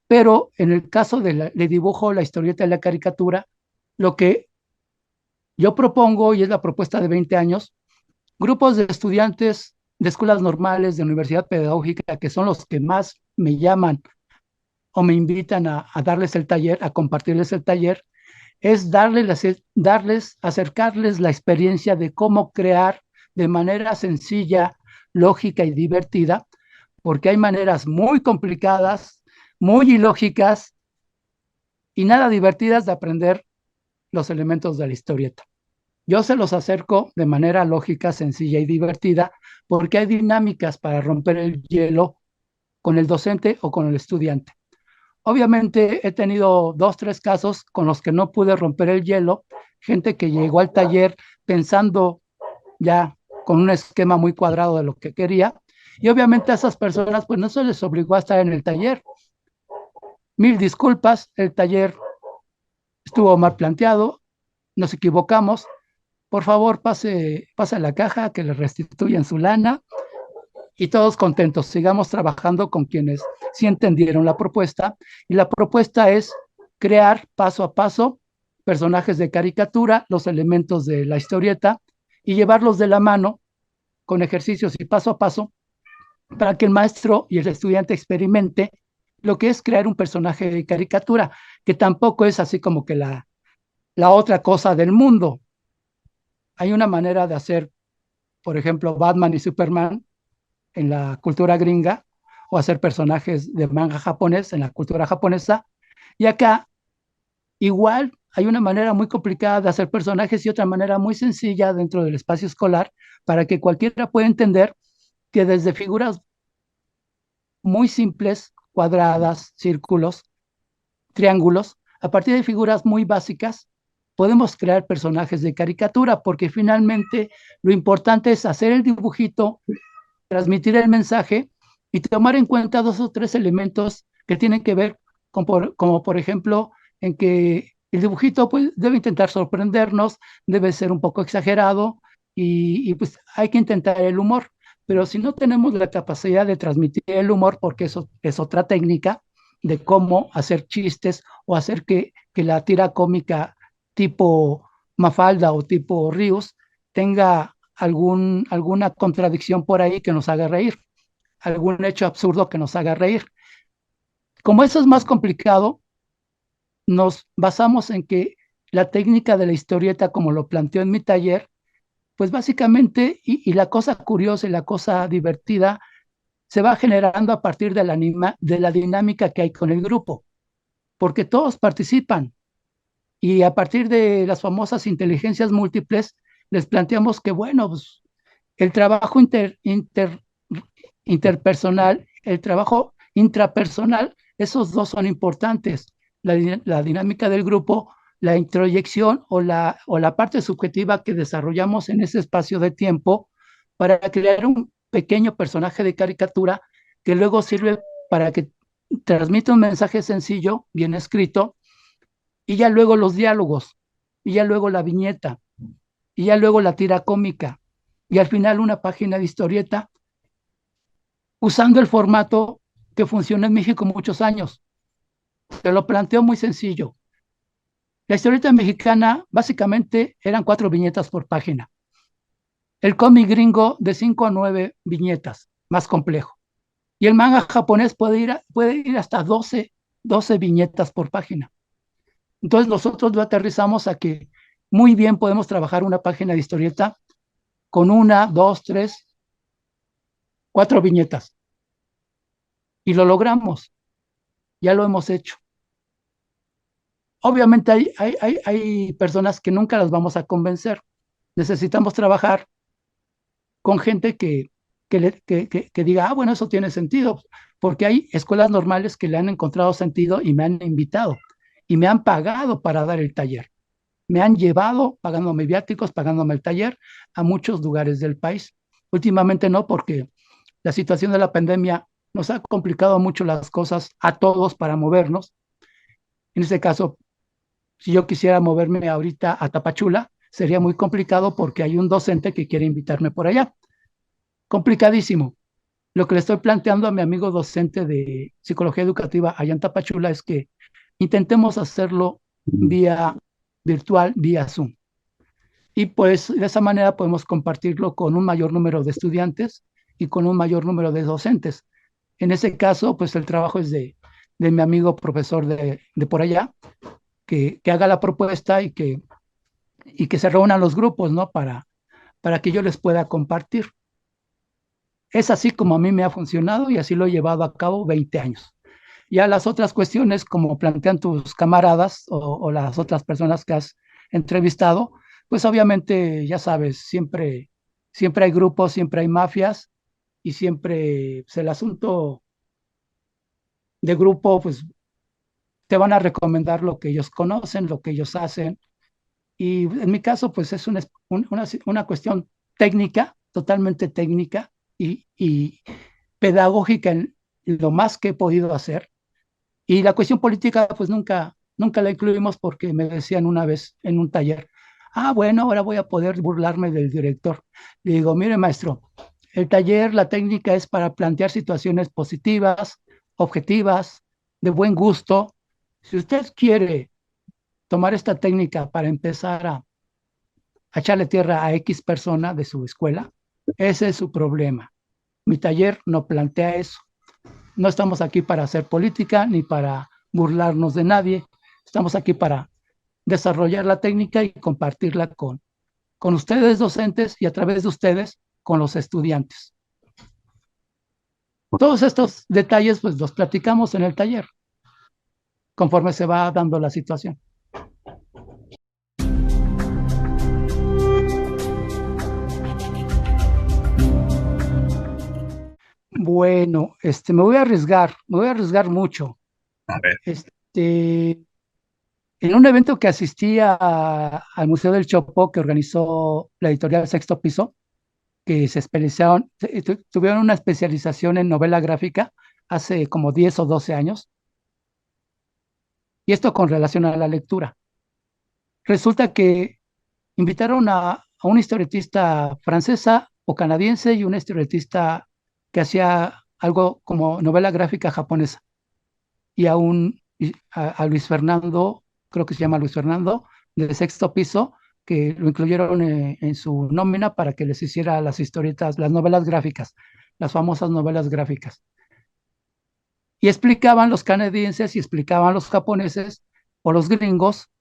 Pero en el caso de dibujo, la historieta y la caricatura, lo que yo propongo, y es la propuesta de 20 años, grupos de estudiantes de escuelas normales, de universidad pedagógica, que son los que más me llaman o me invitan a darles el taller, a compartirles el taller, es darles, acercarles la experiencia de cómo crear de manera sencilla, lógica y divertida, porque hay maneras muy complicadas, muy ilógicas y nada divertidas de aprender los elementos de la historieta. Yo se los acerco de manera lógica, sencilla y divertida, porque hay dinámicas para romper el hielo con el docente o con el estudiante. Obviamente he tenido 2, 3 casos con los que no pude romper el hielo, gente que llegó al taller pensando ya con un esquema muy cuadrado de lo que quería, y obviamente a esas personas pues no se les obligó a estar en el taller. Mil disculpas, el taller estuvo mal planteado, nos equivocamos, por favor pase a la caja, que le restituyan su lana, y todos contentos, sigamos trabajando con quienes sí entendieron la propuesta, y la propuesta es crear paso a paso personajes de caricatura, los elementos de la historieta, y llevarlos de la mano con ejercicios y paso a paso para que el maestro y el estudiante experimente lo que es crear un personaje de caricatura, que tampoco es así como que la otra cosa del mundo. Hay una manera de hacer, por ejemplo, Batman y Superman en la cultura gringa, o hacer personajes de manga japonés en la cultura japonesa, y acá igual hay una manera muy complicada de hacer personajes y otra manera muy sencilla dentro del espacio escolar para que cualquiera pueda entender que desde figuras muy simples, cuadradas, círculos, triángulos, a partir de figuras muy básicas, podemos crear personajes de caricatura, porque finalmente lo importante es hacer el dibujito, transmitir el mensaje y tomar en cuenta 2 o 3 elementos que tienen que ver como por ejemplo en que el dibujito pues, debe intentar sorprendernos, debe ser un poco exagerado pues hay que intentar el humor. Pero si no tenemos la capacidad de transmitir el humor, porque eso es otra técnica de cómo hacer chistes o hacer que la tira cómica tipo Mafalda o tipo Ríos tenga alguna contradicción por ahí que nos haga reír, algún hecho absurdo que nos haga reír. Como eso es más complicado, nos basamos en que la técnica de la historieta, como lo planteó en mi taller, pues básicamente, y la cosa curiosa y la cosa divertida, se va generando a partir de la dinámica que hay con el grupo, porque todos participan y a partir de las famosas inteligencias múltiples, les planteamos que, bueno, pues, el trabajo interpersonal, el trabajo intrapersonal, esos dos son importantes. La dinámica del grupo, la introyección o la parte subjetiva que desarrollamos en ese espacio de tiempo para crear un pequeño personaje de caricatura que luego sirve para que transmita un mensaje sencillo, bien escrito, y ya luego los diálogos, y ya luego la viñeta, y ya luego la tira cómica, y al final una página de historieta usando el formato que funcionó en México muchos años. Te lo planteo muy sencillo. La historieta mexicana básicamente eran 4 viñetas por página. El cómic gringo de 5 a 9 viñetas, más complejo. Y el manga japonés puede ir hasta 12 viñetas por página. Entonces nosotros lo aterrizamos a que muy bien podemos trabajar una página de historieta con 1, 2, 3, 4 viñetas. Y lo logramos, ya lo hemos hecho. Obviamente hay personas que nunca las vamos a convencer. Necesitamos trabajar con gente que diga, ah, bueno, eso tiene sentido, porque hay escuelas normales que le han encontrado sentido y me han invitado y me han pagado para dar el taller. Me han llevado, pagándome viáticos, pagándome el taller, a muchos lugares del país. Últimamente no, porque la situación de la pandemia nos ha complicado mucho las cosas a todos para movernos. En este caso, si yo quisiera moverme ahorita a Tapachula, sería muy complicado porque hay un docente que quiere invitarme por allá. Complicadísimo. Lo que le estoy planteando a mi amigo docente de psicología educativa allá en Tapachula es que intentemos hacerlo vía virtual, vía Zoom. Y pues de esa manera podemos compartirlo con un mayor número de estudiantes y con un mayor número de docentes. En ese caso, pues el trabajo es de mi amigo profesor de por allá, que haga la propuesta y que se reúnan los grupos, ¿no? Para que yo les pueda compartir. Es así como a mí me ha funcionado y así lo he llevado a cabo 20 años. Ya las otras cuestiones, como plantean tus camaradas o las otras personas que has entrevistado, pues obviamente, ya sabes, siempre hay grupos, siempre hay mafias y siempre pues, el asunto de grupo, pues te van a recomendar lo que ellos conocen, lo que ellos hacen. Y en mi caso, pues es una cuestión técnica, totalmente técnica y pedagógica en lo más que he podido hacer. Y la cuestión política, pues nunca la incluimos porque me decían una vez en un taller, ah, bueno, ahora voy a poder burlarme del director. Le digo, mire, maestro, el taller, la técnica es para plantear situaciones positivas, objetivas, de buen gusto. Si usted quiere tomar esta técnica para empezar a echarle tierra a X persona de su escuela, ese es su problema. Mi taller no plantea eso. No estamos aquí para hacer política ni para burlarnos de nadie. Estamos aquí para desarrollar la técnica y compartirla con ustedes docentes y a través de ustedes con los estudiantes. Todos estos detalles pues los platicamos en el taller conforme se va dando la situación. Bueno, me voy a arriesgar mucho. A ver. En un evento que asistí al Museo del Chopo que organizó la editorial Sexto Piso, que se especializaron, tuvieron una especialización en novela gráfica hace como 10 o 12 años, y esto con relación a la lectura. Resulta que invitaron a una historietista francesa o canadiense y una historietista que hacía algo como novela gráfica japonesa, y a Luis Fernando, creo que se llama Luis Fernando, de Sexto Piso, que lo incluyeron en su nómina para que les hiciera las historietas, las novelas gráficas, las famosas novelas gráficas. Y explicaban los canadienses y explicaban los japoneses o los gringos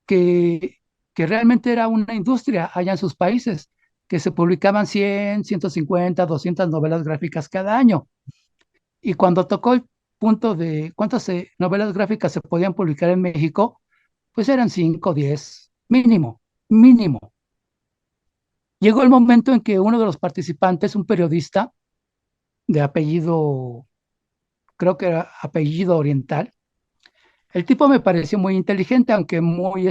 que realmente era una industria allá en sus países, que se publicaban 100, 150, 200 novelas gráficas cada año. Y cuando tocó el punto de cuántas novelas gráficas se podían publicar en México, pues eran 5, 10, mínimo, mínimo. Llegó el momento en que uno de los participantes, un periodista de apellido, creo que era apellido oriental, el tipo me pareció muy inteligente, aunque muy,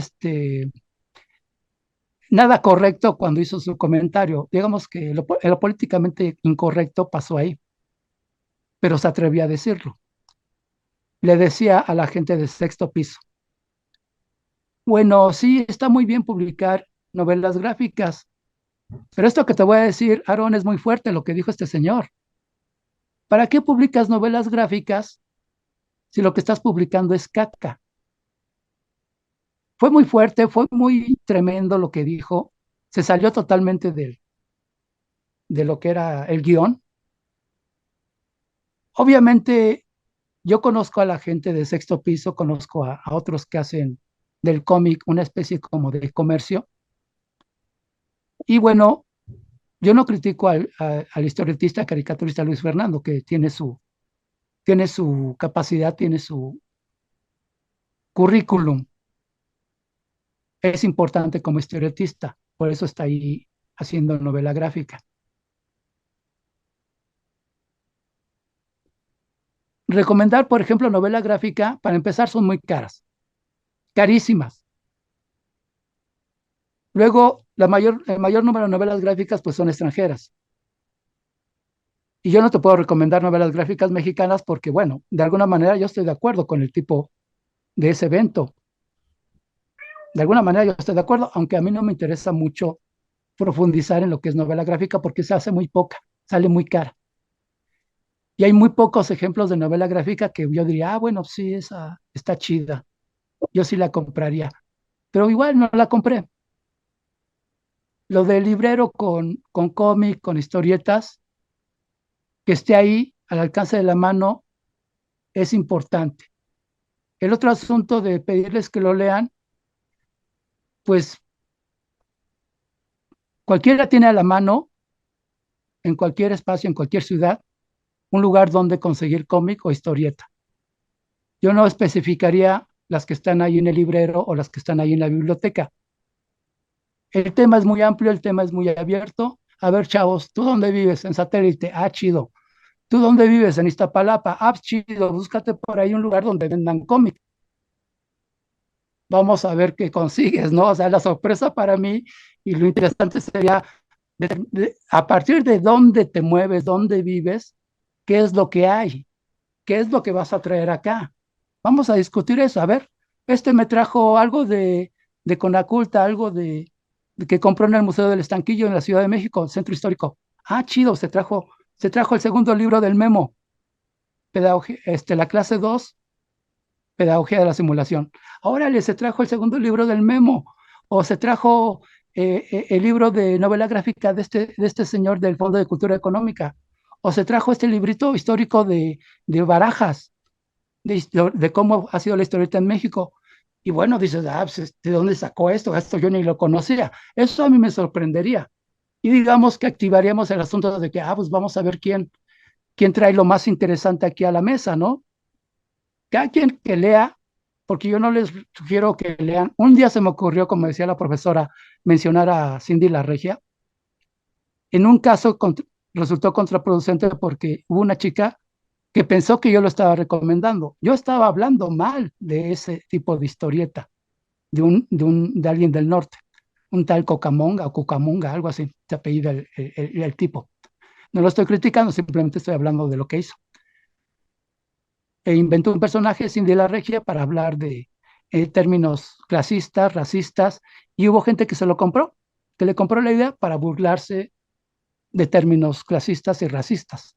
nada correcto cuando hizo su comentario. Digamos que lo políticamente incorrecto pasó ahí, pero se atrevió a decirlo. Le decía a la gente de Sexto Piso, bueno, sí, está muy bien publicar novelas gráficas, pero esto que te voy a decir, Aaron, es muy fuerte lo que dijo este señor. ¿Para qué publicas novelas gráficas si lo que estás publicando es caca? Fue muy fuerte, fue muy tremendo lo que dijo. Se salió totalmente de lo que era el guión. Obviamente, yo conozco a la gente de Sexto Piso, conozco a otros que hacen del cómic una especie como de comercio. Y bueno, yo no critico al historietista, caricaturista Luis Fernando, que tiene su capacidad, tiene su currículum. es importante como historietista, por eso está ahí haciendo novela gráfica. Recomendar, por ejemplo, novela gráfica, para empezar, son muy caras, carísimas. Luego, el mayor número de novelas gráficas pues son extranjeras. Y yo no te puedo recomendar novelas gráficas mexicanas porque, bueno, de alguna manera yo estoy de acuerdo con el tipo de ese evento. De alguna manera yo estoy de acuerdo, aunque a mí no me interesa mucho profundizar en lo que es novela gráfica porque se hace muy poca, sale muy cara. Y hay muy pocos ejemplos de novela gráfica que yo diría, ah, bueno, sí, esa está chida, yo sí la compraría. Pero igual no la compré. Lo del librero con cómic, con historietas, que esté ahí al alcance de la mano, es importante. El otro asunto de pedirles que lo lean, pues cualquiera tiene a la mano, en cualquier espacio, en cualquier ciudad, un lugar donde conseguir cómic o historieta. Yo no especificaría las que están ahí en el librero o las que están ahí en la biblioteca. El tema es muy amplio, el tema es muy abierto. A ver, chavos, ¿tú dónde vives? En Satélite. Ah, chido. ¿Tú dónde vives? En Iztapalapa. Ah, chido. Búscate por ahí un lugar donde vendan cómic. Vamos a ver qué consigues, ¿no? O sea, la sorpresa para mí y lo interesante sería a partir de dónde te mueves, dónde vives, qué es lo que hay, qué es lo que vas a traer acá. Vamos a discutir eso. A ver, me trajo algo de Conaculta, algo de que compró en el Museo del Estanquillo en la Ciudad de México, Centro Histórico. Ah, chido, se trajo el segundo libro del Memo, la clase 2, Pedagogía de la Simulación. Órale, se trajo el segundo libro del Memo, o se trajo el libro de novela gráfica de este señor del Fondo de Cultura Económica, o se trajo este librito histórico de Barajas, de cómo ha sido la historieta en México. Y bueno, dices, ah, pues, ¿de dónde sacó esto? Esto yo ni lo conocía. Eso a mí me sorprendería. Y digamos que activaríamos el asunto de que, ah, pues vamos a ver quién trae lo más interesante aquí a la mesa, ¿no? Cada quien que lea, porque yo no les sugiero que lean. Un día se me ocurrió, como decía la profesora, mencionar a Cindy La Regia. En un caso resultó contraproducente porque hubo una chica que pensó que yo lo estaba recomendando. Yo estaba hablando mal de ese tipo de historieta, de alguien del norte, un tal Cocamonga o Cucamonga, algo así, se apellida el tipo. No lo estoy criticando, simplemente estoy hablando de lo que hizo. E inventó un personaje, Cindy la Regia, para hablar de términos clasistas, racistas, y hubo gente que se lo compró, que le compró la idea para burlarse de términos clasistas y racistas.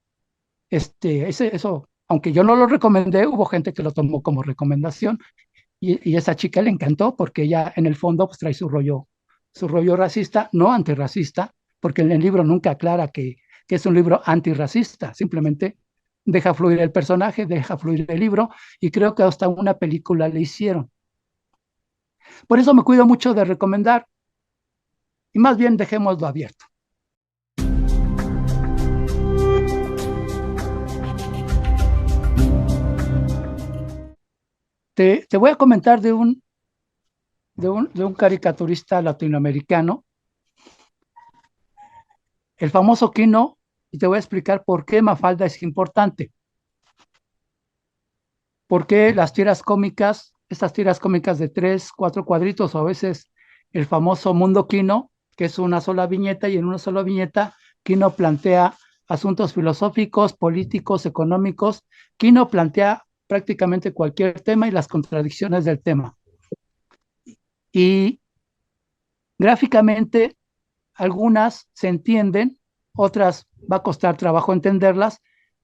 Eso, aunque yo no lo recomendé, hubo gente que lo tomó como recomendación y esa chica le encantó porque ella en el fondo pues trae su rollo racista, no antirracista, porque en el libro nunca aclara que es un libro antirracista, simplemente deja fluir el personaje, deja fluir el libro y creo que hasta una película le hicieron. Por eso me cuido mucho de recomendar y más bien dejémoslo abierto. Te voy a comentar de un caricaturista latinoamericano, el famoso Quino, y te voy a explicar por qué Mafalda es importante. Por qué las tiras cómicas, estas tiras cómicas de 3, 4 cuadritos, o a veces el famoso Mundo Quino, que es una sola viñeta, y en una sola viñeta Quino plantea asuntos filosóficos, políticos, económicos. Quino plantea prácticamente cualquier tema y las contradicciones del tema. Y gráficamente algunas se entienden, otras va a costar trabajo entenderlas,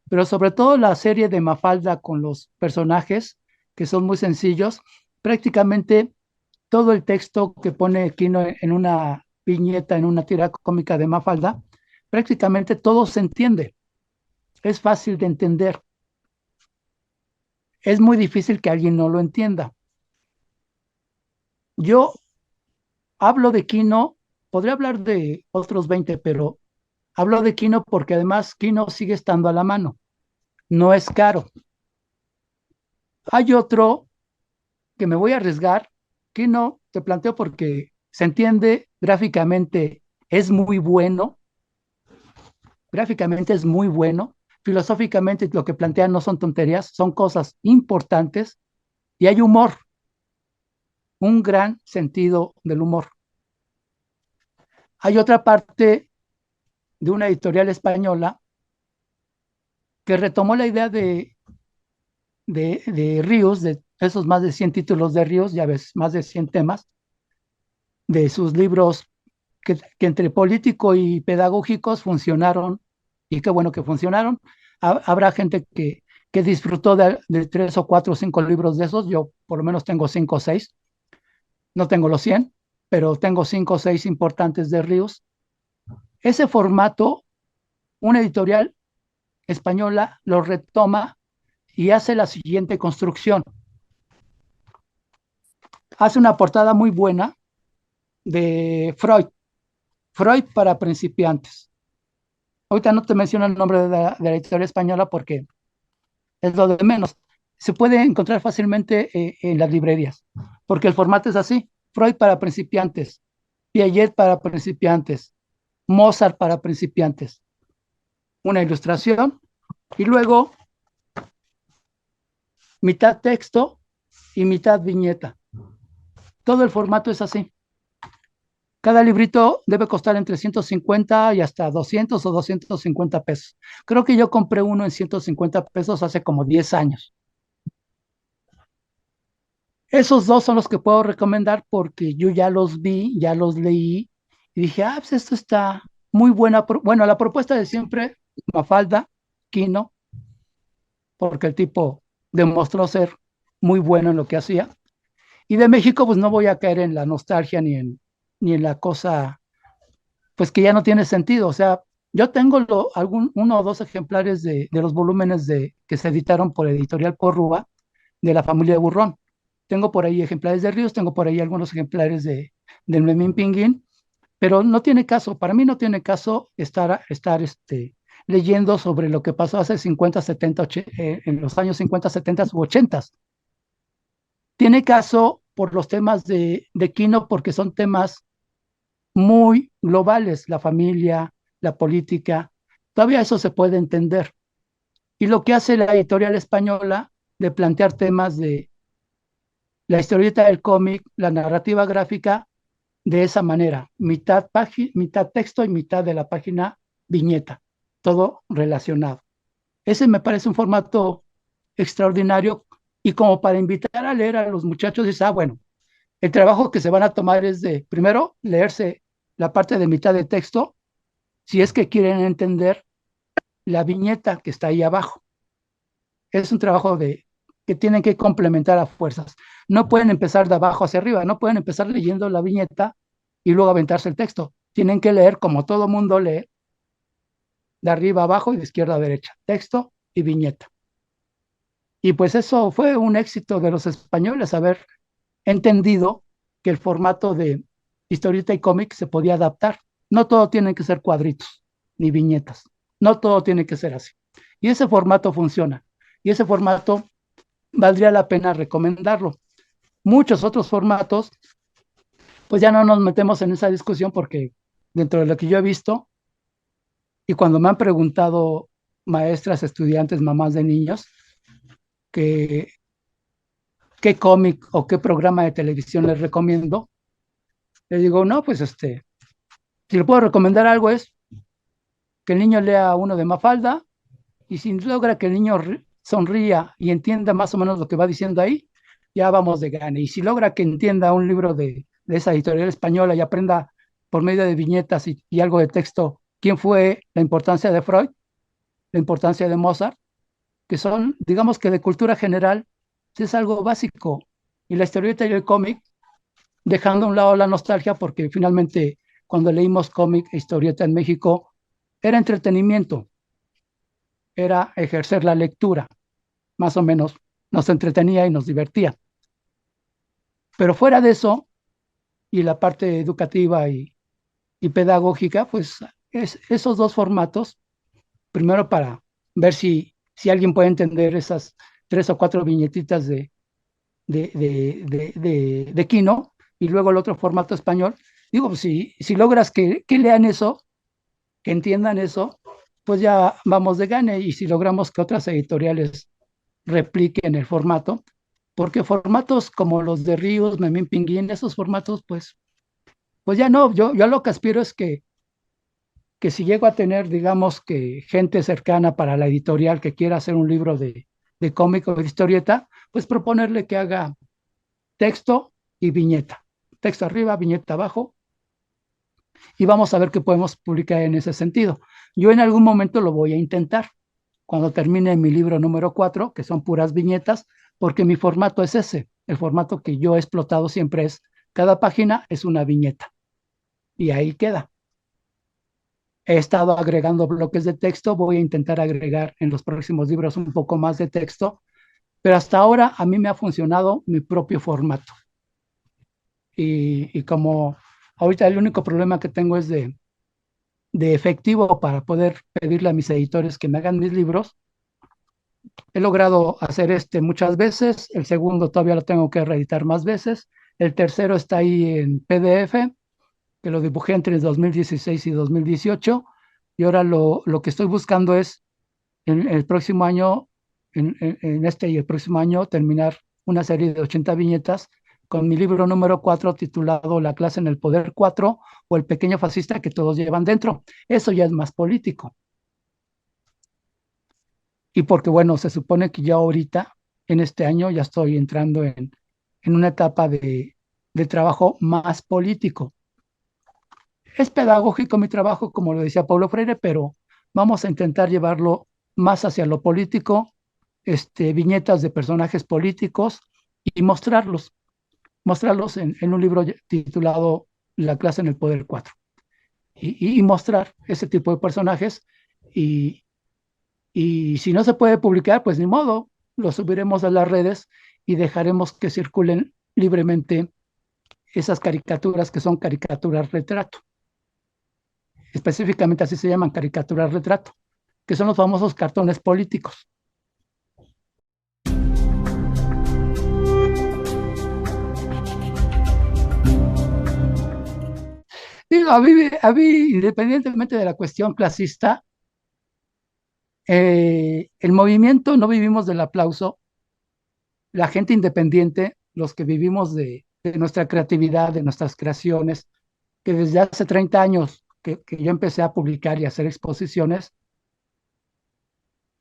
pero sobre todo la serie de Mafalda con los personajes, que son muy sencillos, prácticamente todo el texto que pone Quino en una viñeta, en una tira cómica de Mafalda, prácticamente todo se entiende, es fácil de entender. Es muy difícil que alguien no lo entienda. Yo hablo de Quino, podría hablar de otros 20, pero hablo de Quino porque además Quino sigue estando a la mano, no es caro. Hay otro que me voy a arriesgar, Kino te planteo porque se entiende gráficamente, es muy bueno, gráficamente es muy bueno, filosóficamente lo que plantean no son tonterías, son cosas importantes y hay humor, un gran sentido del humor. Hay otra parte de una editorial española que retomó la idea de Ríos, de esos más de 100 títulos de Ríos, ya ves, más de 100 temas, de sus libros que entre político y pedagógicos funcionaron, y qué bueno que funcionaron. Habrá gente que disfrutó de 3 o 4 o 5 libros de esos, yo por lo menos tengo 5 o 6, no tengo los 100, pero tengo 5 o 6 importantes de Ríos. Ese formato, una editorial española lo retoma y hace la siguiente construcción. Hace una portada muy buena de Freud, Freud para principiantes. Ahorita no te menciono el nombre de la editorial española porque es lo de menos. Se puede encontrar fácilmente en las librerías, porque el formato es así. Freud para principiantes, Piaget para principiantes, Mozart para principiantes. Una ilustración y luego mitad texto y mitad viñeta. Todo el formato es así. Cada librito debe costar entre 150 y hasta 200 o 250 pesos. Creo que yo compré uno en 150 pesos hace como 10 años. Esos dos son los que puedo recomendar porque yo ya los vi, ya los leí y dije, pues esto está muy buena. Bueno, la propuesta de siempre, Mafalda, Quino, porque el tipo demostró ser muy bueno en lo que hacía. Y de México, pues no voy a caer en la nostalgia ni en la cosa, pues que ya no tiene sentido. O sea, yo tengo 1 o 2 ejemplares de los volúmenes que se editaron por Editorial Porrúa de la familia de Burrón. Tengo por ahí ejemplares de Ríos, tengo por ahí algunos ejemplares del Memín Pinguín, pero no tiene caso, para mí no tiene caso estar leyendo sobre lo que pasó hace 50, 70, en los años 50, 70 u 80. Tiene caso por los temas de Quino, porque son temas muy globales, la familia, la política, todavía eso se puede entender. Y lo que hace la editorial española de plantear temas de la historieta del cómic, la narrativa gráfica, de esa manera, mitad texto y mitad de la página viñeta, todo relacionado. Ese me parece un formato extraordinario y como para invitar a leer a los muchachos, dice, bueno, el trabajo que se van a tomar es de, primero, leerse la parte de mitad de texto, si es que quieren entender la viñeta que está ahí abajo. Es un trabajo que tienen que complementar a fuerzas. No pueden empezar de abajo hacia arriba, no pueden empezar leyendo la viñeta y luego aventarse el texto. Tienen que leer como todo mundo lee, de arriba a abajo y de izquierda a derecha, texto y viñeta. Y pues eso fue un éxito de los españoles, haber entendido que el formato de historieta y cómic se podía adaptar. No todo tiene que ser cuadritos ni viñetas, no todo tiene que ser así. Y ese formato funciona, y ese formato valdría la pena recomendarlo. Muchos otros formatos, pues ya no nos metemos en esa discusión porque dentro de lo que yo he visto, y cuando me han preguntado maestras, estudiantes, mamás de niños, que qué cómic o qué programa de televisión les recomiendo, les digo, no, pues si le puedo recomendar algo es que el niño lea uno de Mafalda y si logra que el niño sonría y entienda más o menos lo que va diciendo ahí, ya vamos de gane. Y si logra que entienda un libro de esa editorial española y aprenda por medio de viñetas y algo de texto quién fue, la importancia de Freud, la importancia de Mozart, que son, digamos que de cultura general, es algo básico. Y la historieta y el cómic, dejando a un lado la nostalgia, porque finalmente cuando leímos cómic e historieta en México, era entretenimiento, era ejercer la lectura, más o menos nos entretenía y nos divertía. Pero fuera de eso, y la parte educativa y pedagógica, pues esos dos formatos, primero para ver si alguien puede entender esas 3 o 4 viñetitas de Kino y luego el otro formato español. Digo, pues, si logras que lean eso, que entiendan eso, pues ya vamos de gane. Y si logramos que otras editoriales repliquen el formato, porque formatos como los de Ríos, Memín Pinguín, esos formatos, pues ya no. Yo lo que aspiro es que si llego a tener, digamos, que gente cercana para la editorial que quiera hacer un libro de cómic o de historieta, pues proponerle que haga texto y viñeta. Texto arriba, viñeta abajo, y vamos a ver qué podemos publicar en ese sentido. Yo en algún momento lo voy a intentar, cuando termine mi libro número 4, que son puras viñetas, porque mi formato es ese. El formato que yo he explotado siempre es, cada página es una viñeta, y ahí queda. He estado agregando bloques de texto, voy a intentar agregar en los próximos libros un poco más de texto, pero hasta ahora a mí me ha funcionado mi propio formato. Y como ahorita el único problema que tengo es de efectivo para poder pedirle a mis editores que me hagan mis libros, he logrado hacer este muchas veces, el segundo todavía lo tengo que reeditar más veces, el tercero está ahí en PDF, que lo dibujé entre 2016 y 2018, y ahora lo que estoy buscando es en el próximo año, en este y el próximo año, terminar una serie de 80 viñetas con mi libro número 4 titulado La clase en el poder 4 o El pequeño fascista que todos llevan dentro. Eso ya es más político. Y porque, bueno, se supone que ya ahorita, en este año, ya estoy entrando en una etapa de trabajo más político. Es pedagógico mi trabajo, como lo decía Paulo Freire, pero vamos a intentar llevarlo más hacia lo político, viñetas de personajes políticos y mostrarlos en un libro titulado La clase en el poder 4. Y mostrar ese tipo de personajes y, y si no se puede publicar, pues ni modo, lo subiremos a las redes y dejaremos que circulen libremente esas caricaturas que son caricaturas retrato. Específicamente así se llaman, caricaturas retrato, que son los famosos cartones políticos. Digo, independientemente de la cuestión clasista, el movimiento no vivimos del aplauso, la gente independiente, los que vivimos de nuestra creatividad, de nuestras creaciones, que desde hace 30 años que yo empecé a publicar y a hacer exposiciones,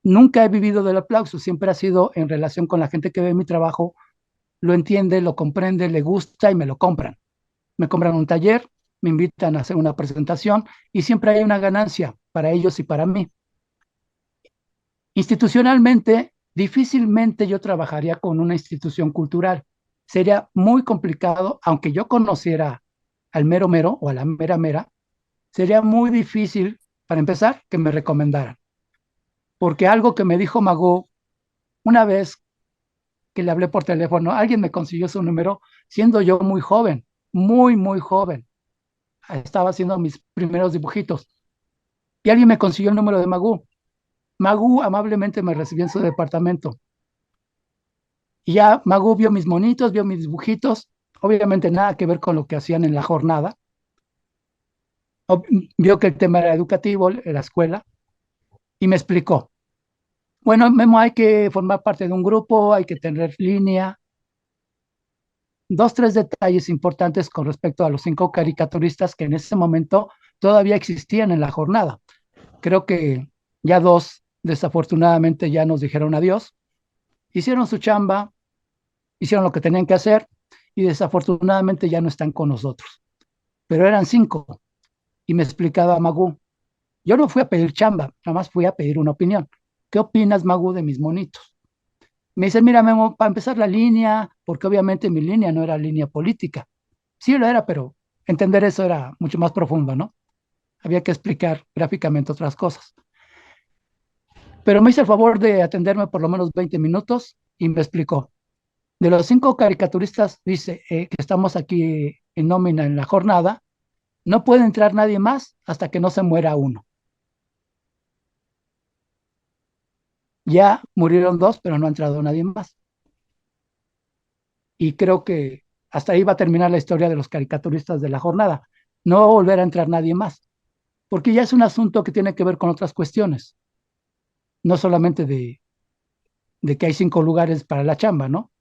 nunca he vivido del aplauso, siempre ha sido en relación con la gente que ve mi trabajo, lo entiende, lo comprende, le gusta y me lo compran. Me compran un taller, me invitan a hacer una presentación y siempre hay una ganancia para ellos y para mí. Institucionalmente, difícilmente yo trabajaría con una institución cultural. Sería muy complicado, aunque yo conociera al mero mero o a la mera mera, sería muy difícil, para empezar, que me recomendaran. Porque algo que me dijo Magoo una vez que le hablé por teléfono, alguien me consiguió su número siendo yo muy joven, muy, muy joven. Estaba haciendo mis primeros dibujitos. Y alguien me consiguió el número de Magoo. Magoo amablemente me recibió en su departamento. Y ya Magoo vio mis monitos, vio mis dibujitos, obviamente nada que ver con lo que hacían en la jornada. Vio que el tema era educativo, la escuela, y me explicó. Bueno, Memo, hay que formar parte de un grupo, hay que tener línea. Dos, tres detalles importantes con respecto a los 5 caricaturistas que en ese momento todavía existían en la jornada. Creo que ya 2, desafortunadamente, ya nos dijeron adiós. Hicieron su chamba, hicieron lo que tenían que hacer y desafortunadamente ya no están con nosotros. Pero eran 5 y me explicaba Magoo. Yo no fui a pedir chamba, nada más fui a pedir una opinión. ¿Qué opinas, Magoo, de mis monitos? Me dice, mira, Memo, para empezar la línea, porque obviamente mi línea no era línea política. Sí lo era, pero entender eso era mucho más profundo, ¿no? Había que explicar gráficamente otras cosas. Pero me hizo el favor de atenderme por lo menos 20 minutos y me explicó. De los 5 caricaturistas, dice, que estamos aquí en nómina en la jornada, no puede entrar nadie más hasta que no se muera uno. Ya murieron 2, pero no ha entrado nadie más. y creo que hasta ahí va a terminar la historia de los caricaturistas de la jornada. No va a volver a entrar nadie más, porque ya es un asunto que tiene que ver con otras cuestiones, no solamente de que hay 5 lugares para la chamba, ¿no?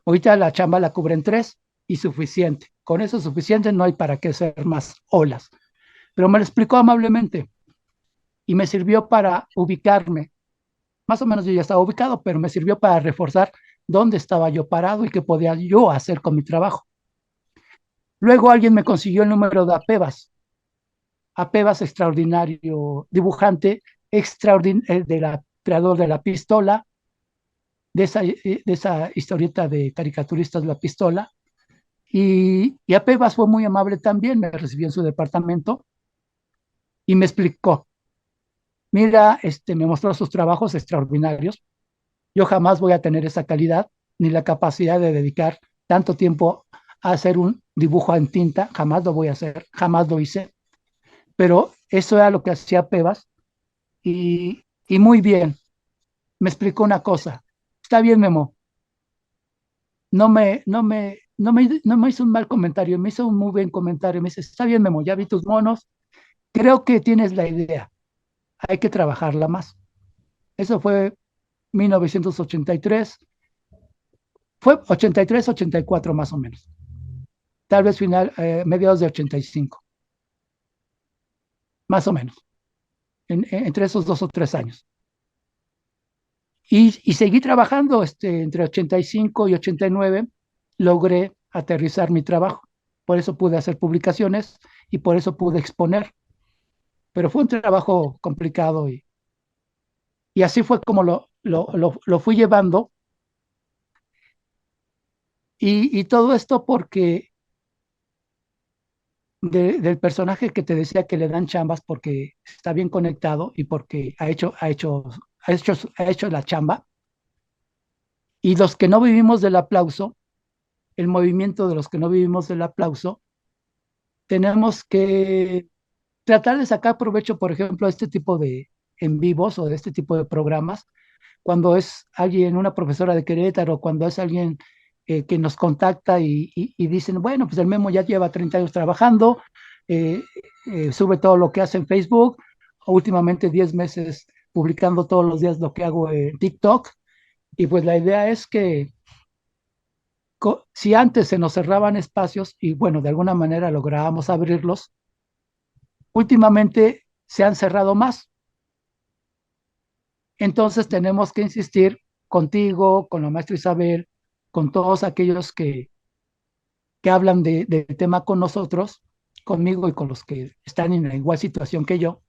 Ahorita la chamba la cubren 3 y suficiente. Con eso suficiente, no hay para qué hacer más olas. Pero me lo explicó amablemente y me sirvió para ubicarme. Más o menos yo ya estaba ubicado, pero me sirvió para reforzar dónde estaba yo parado y qué podía yo hacer con mi trabajo. Luego alguien me consiguió el número de Apevas. Apevas, extraordinario dibujante, creador de La Pistola, de esa historieta de caricaturistas de La Pistola. Y Apevas fue muy amable también, me recibió en su departamento y me explicó, mira, me mostró sus trabajos extraordinarios. Yo jamás voy a tener esa calidad ni la capacidad de dedicar tanto tiempo a hacer un dibujo en tinta, jamás lo voy a hacer, jamás lo hice, pero eso era lo que hacía Pebas y muy bien. Me explicó una cosa, está bien, Memo, no me hizo un mal comentario, me hizo un muy buen comentario, me dice, está bien, Memo, ya vi tus monos, creo que tienes la idea, hay que trabajarla más. Eso fue 1983, fue 83, 84 más o menos, tal vez mediados de 85, más o menos, entre esos 2 o 3 años. Y seguí trabajando entre 85 y 89, logré aterrizar mi trabajo. Por eso pude hacer publicaciones y por eso pude exponer. Pero fue un trabajo complicado y así fue como lo fui llevando. Y todo esto porque del personaje que te decía que le dan chambas porque está bien conectado y porque ha hecho la chamba. Y los que no vivimos del aplauso, el movimiento de los que no vivimos del aplauso, tenemos que tratar de sacar provecho, por ejemplo, de este tipo de en vivos o de este tipo de programas, cuando es alguien, una profesora de Querétaro, cuando es alguien que nos contacta y dicen, bueno, pues el Memo ya lleva 30 años trabajando, eh, sube todo lo que hace en Facebook, últimamente 10 meses publicando todos los días lo que hago en TikTok, y pues la idea es que si antes se nos cerraban espacios y bueno, de alguna manera lográbamos abrirlos, últimamente se han cerrado más. Entonces tenemos que insistir contigo, con la maestra Isabel, con todos aquellos que hablan del tema con nosotros, conmigo y con los que están en la igual situación que yo,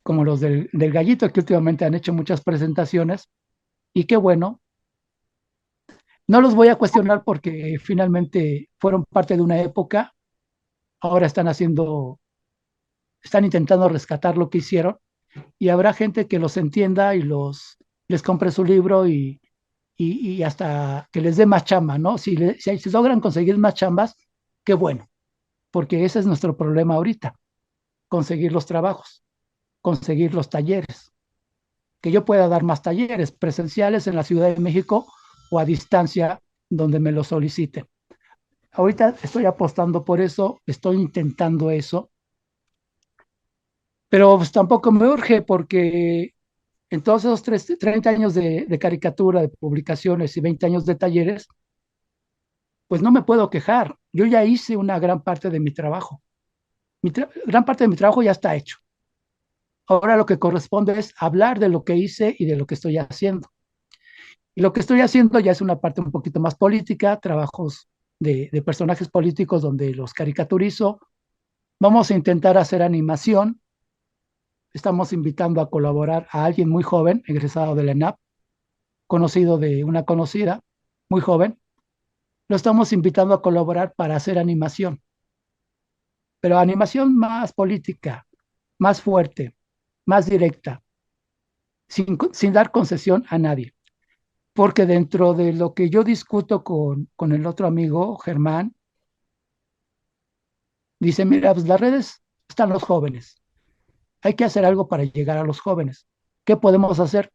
como los del Gallito, que últimamente han hecho muchas presentaciones, y qué bueno. No los voy a cuestionar porque finalmente fueron parte de una época, ahora están intentando rescatar lo que hicieron, y habrá gente que los entienda y les compre su libro y hasta que les dé más chamba, ¿no? Si logran conseguir más chambas, qué bueno, porque ese es nuestro problema ahorita, conseguir los trabajos, conseguir los talleres, que yo pueda dar más talleres presenciales en la Ciudad de México o a distancia donde me lo soliciten. Ahorita estoy apostando por eso, estoy intentando eso, pero pues tampoco me urge porque en todos esos 30 años de caricatura, de publicaciones y 20 años de talleres, pues no me puedo quejar. Yo ya hice una gran parte de mi trabajo. Gran parte de mi trabajo ya está hecho. Ahora lo que corresponde es hablar de lo que hice y de lo que estoy haciendo. Y lo que estoy haciendo ya es una parte un poquito más política, trabajos de personajes políticos donde los caricaturizo. Vamos a intentar hacer animación. Estamos invitando a colaborar a alguien muy joven, egresado de la ENAP, conocido de una conocida, muy joven. Lo estamos invitando a colaborar para hacer animación, pero animación más política, más fuerte, más directa, sin dar concesión a nadie. Porque dentro de lo que yo discuto con el otro amigo, Germán, dice, mira, pues las redes están los jóvenes. Hay que hacer algo para llegar a los jóvenes. ¿Qué podemos hacer?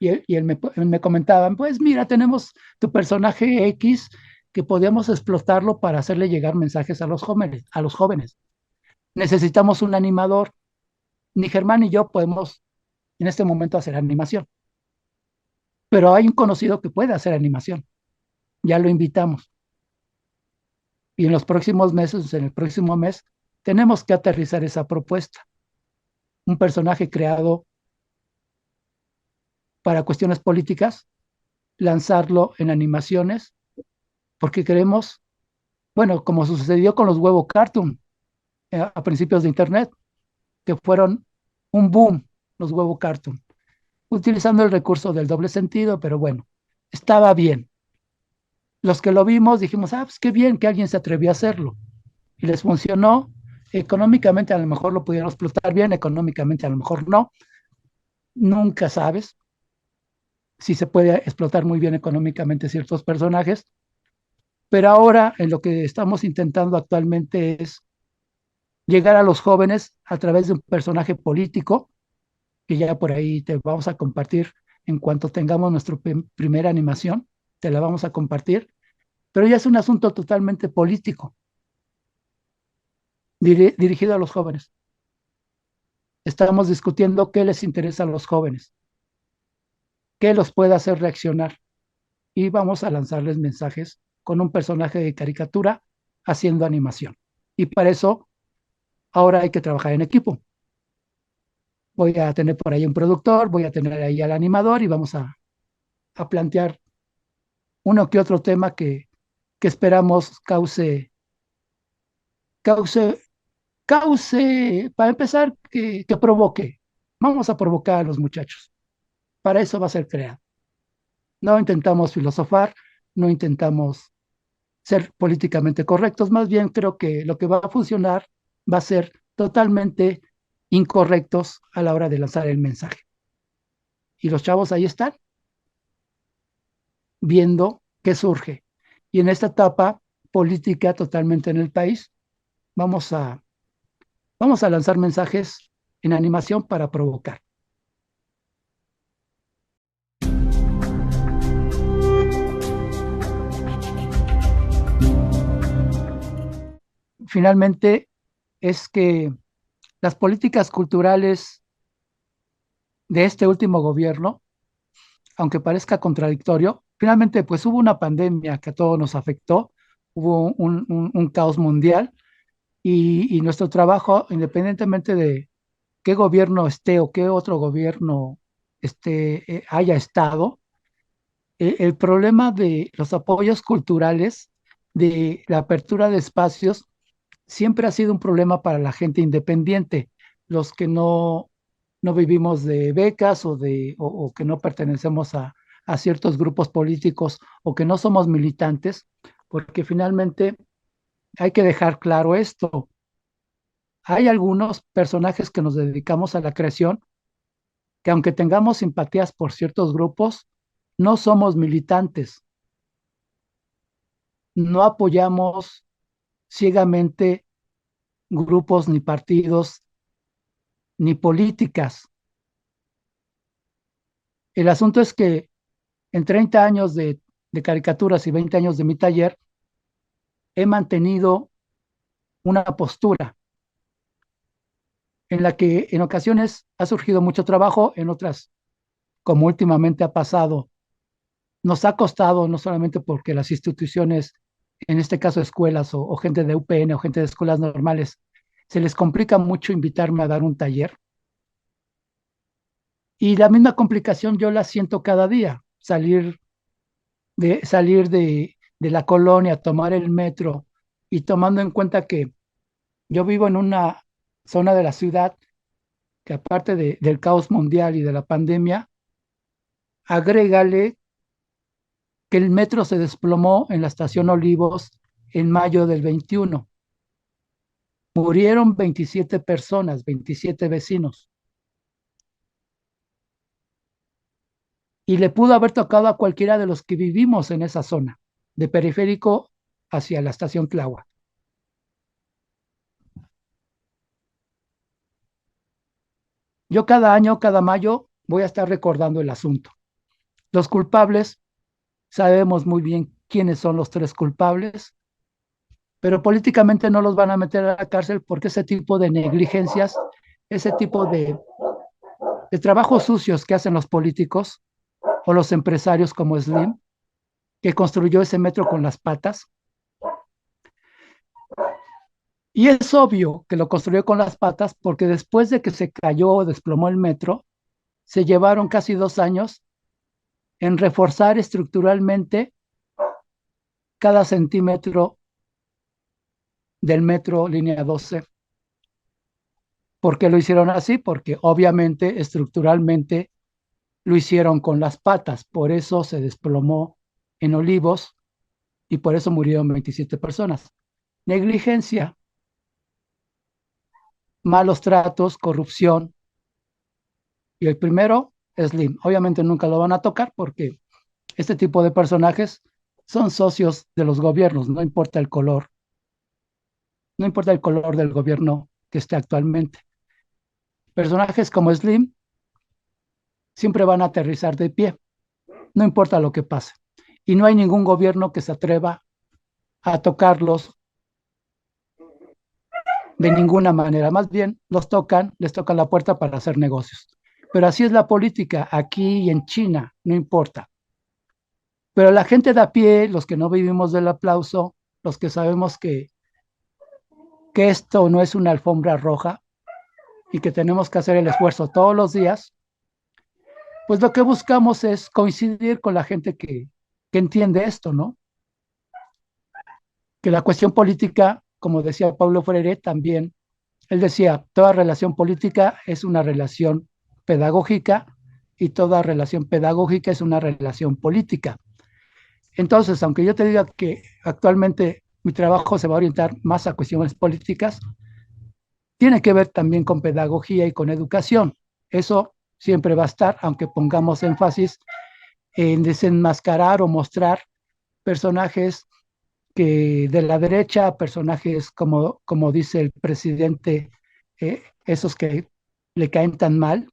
me comentaban, pues mira, tenemos tu personaje X que podíamos explotarlo para hacerle llegar mensajes a los jóvenes, a los jóvenes. Necesitamos un animador. Ni Germán ni yo podemos en este momento hacer animación, pero hay un conocido que puede hacer animación. Ya lo invitamos. Y en los próximos meses, en el próximo mes, tenemos que aterrizar esa propuesta. Un personaje creado para cuestiones políticas, lanzarlo en animaciones, porque queremos, bueno, como sucedió con los huevo cartoon a principios de Internet, que fueron un boom, los huevo cartoon, utilizando el recurso del doble sentido, pero bueno, estaba bien. Los que lo vimos dijimos, ah, pues qué bien que alguien se atrevió a hacerlo. Y les funcionó. Económicamente a lo mejor lo pudieron explotar bien, económicamente a lo mejor no. Nunca sabes si se puede explotar muy bien económicamente ciertos personajes. Pero ahora en lo que estamos intentando actualmente es llegar a los jóvenes a través de un personaje político, que ya por ahí te vamos a compartir en cuanto tengamos nuestra primera animación, te la vamos a compartir, pero ya es un asunto totalmente político, dirigido a los jóvenes. Estamos discutiendo qué les interesa a los jóvenes, qué los puede hacer reaccionar, y vamos a lanzarles mensajes con un personaje de caricatura haciendo animación. Y para eso ahora hay que trabajar en equipo. Voy a tener por ahí un productor, voy a tener ahí al animador y vamos a plantear uno que otro tema que esperamos cause, para empezar, que provoque. Vamos a provocar a los muchachos. Para eso va a ser creado. No intentamos filosofar, no intentamos ser políticamente correctos, más bien creo que lo que va a funcionar va a ser totalmente incorrectos a la hora de lanzar el mensaje. Y los chavos ahí están, viendo qué surge. Y en esta etapa política totalmente en el país, vamos a, vamos a lanzar mensajes en animación para provocar. Finalmente, es que las políticas culturales de este último gobierno, aunque parezca contradictorio, finalmente pues hubo una pandemia que a todos nos afectó, hubo un caos mundial y nuestro trabajo, independientemente de qué gobierno esté o qué otro gobierno haya estado, el problema de los apoyos culturales, de la apertura de espacios, siempre ha sido un problema para la gente independiente, los que no vivimos de becas o que no pertenecemos a ciertos grupos políticos o que no somos militantes, porque finalmente hay que dejar claro esto. Hay algunos personajes que nos dedicamos a la creación que aunque tengamos simpatías por ciertos grupos, no somos militantes, no apoyamos ciegamente grupos ni partidos ni políticas. El asunto es que en 30 años de caricaturas y 20 años de mi taller, he mantenido una postura en la que en ocasiones ha surgido mucho trabajo, en otras, como últimamente ha pasado, nos ha costado no solamente porque las instituciones, en este caso escuelas o gente de UPN o gente de escuelas normales, se les complica mucho invitarme a dar un taller. Y la misma complicación yo la siento cada día, salir de la colonia, tomar el metro y tomando en cuenta que yo vivo en una zona de la ciudad que aparte del caos mundial y de la pandemia, agrégale que el metro se desplomó en la estación Olivos en mayo del 21. Murieron 27 personas, 27 vecinos. Y le pudo haber tocado a cualquiera de los que vivimos en esa zona, de periférico hacia la estación Tláhuac. Yo cada año, cada mayo, voy a estar recordando el asunto. Los culpables, sabemos muy bien quiénes son los tres culpables, pero políticamente no los van a meter a la cárcel porque ese tipo de negligencias, ese tipo de trabajos sucios que hacen los políticos o los empresarios como Slim, que construyó ese metro con las patas. Y es obvio que lo construyó con las patas porque después de que se cayó o desplomó el metro, se llevaron casi 2 años en reforzar estructuralmente cada centímetro del metro línea 12. ¿Por qué lo hicieron así? Porque obviamente estructuralmente lo hicieron con las patas, por eso se desplomó en Olivos y por eso murieron 27 personas. Negligencia, malos tratos, corrupción. Y el primero, Slim. Obviamente nunca lo van a tocar porque este tipo de personajes son socios de los gobiernos, no importa el color, no importa el color del gobierno que esté actualmente. Personajes como Slim siempre van a aterrizar de pie, no importa lo que pase. Y no hay ningún gobierno que se atreva a tocarlos de ninguna manera. Más bien los tocan, les tocan la puerta para hacer negocios. Pero así es la política aquí y en China, no importa. Pero la gente de a pie, los que no vivimos del aplauso, los que sabemos que esto no es una alfombra roja y que tenemos que hacer el esfuerzo todos los días, pues lo que buscamos es coincidir con la gente que entiende esto, ¿no? Que la cuestión política, como decía Paulo Freire, también, él decía, toda relación política es una relación pedagógica y toda relación pedagógica es una relación política. Entonces, aunque yo te diga que actualmente mi trabajo se va a orientar más a cuestiones políticas, tiene que ver también con pedagogía y con educación. Eso siempre va a estar, aunque pongamos énfasis en desenmascarar o mostrar personajes que de la derecha, personajes como dice el presidente, esos que le caen tan mal,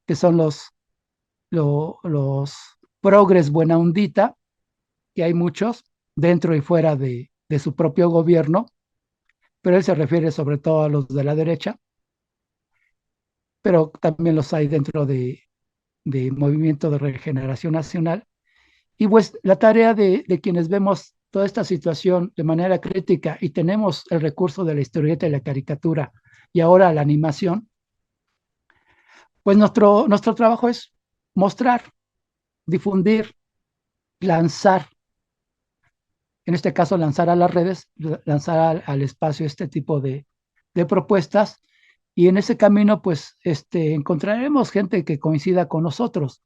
que son los progres buena ondita, que hay muchos dentro y fuera de su propio gobierno, pero él se refiere sobre todo a los de la derecha, pero también los hay dentro de Movimiento de Regeneración Nacional. Y pues la tarea de quienes vemos toda esta situación de manera crítica y tenemos el recurso de la historieta y la caricatura y ahora la animación, pues nuestro trabajo es mostrar, difundir, lanzar, en este caso lanzar a las redes, lanzar al espacio este tipo de propuestas y en ese camino pues encontraremos gente que coincida con nosotros.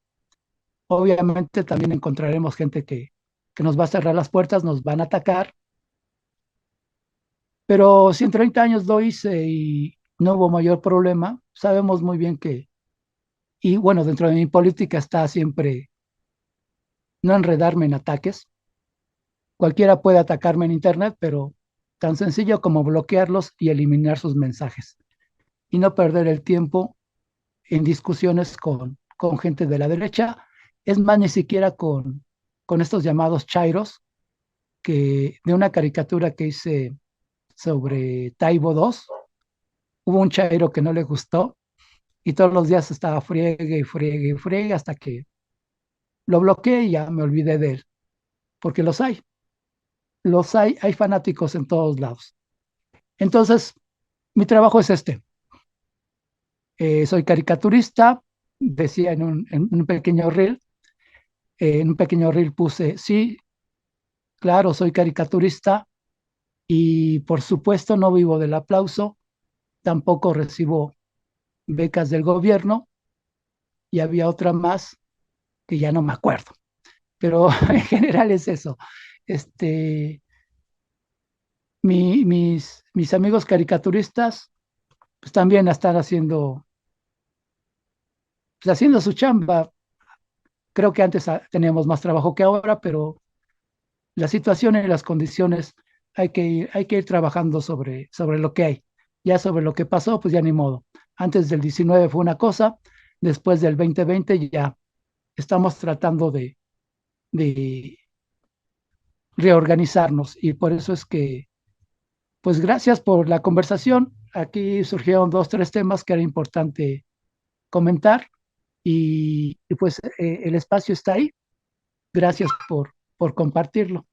Obviamente también encontraremos gente que nos va a cerrar las puertas, nos van a atacar, pero si en 30 años lo hice y no hubo mayor problema, sabemos muy bien y bueno, dentro de mi política está siempre no enredarme en ataques. Cualquiera puede atacarme en Internet, pero tan sencillo como bloquearlos y eliminar sus mensajes y no perder el tiempo en discusiones con gente de la derecha, es más, ni siquiera con estos llamados chairos, que de una caricatura que hice sobre Taibo 2, hubo un chairo que no le gustó y todos los días estaba friegue y friegue y friegue hasta que lo bloqueé y ya me olvidé de él, porque hay fanáticos en todos lados. Entonces, mi trabajo es soy caricaturista, decía en un pequeño reel, en un pequeño reel puse, sí, claro, soy caricaturista y por supuesto no vivo del aplauso, tampoco recibo becas del gobierno y había otra más que ya no me acuerdo, pero en general es eso. Este, mis amigos caricaturistas pues también están pues, haciendo su chamba. Creo que antes teníamos más trabajo que ahora, pero la situación y las condiciones hay que ir trabajando sobre lo que hay. Ya sobre lo que pasó, pues ya ni modo. Antes del 19 fue una cosa, después del 2020 ya estamos tratando de reorganizarnos y por eso es que, pues gracias por la conversación. Aquí surgieron 2, 3 temas que era importante comentar y pues el espacio está ahí. Gracias por compartirlo.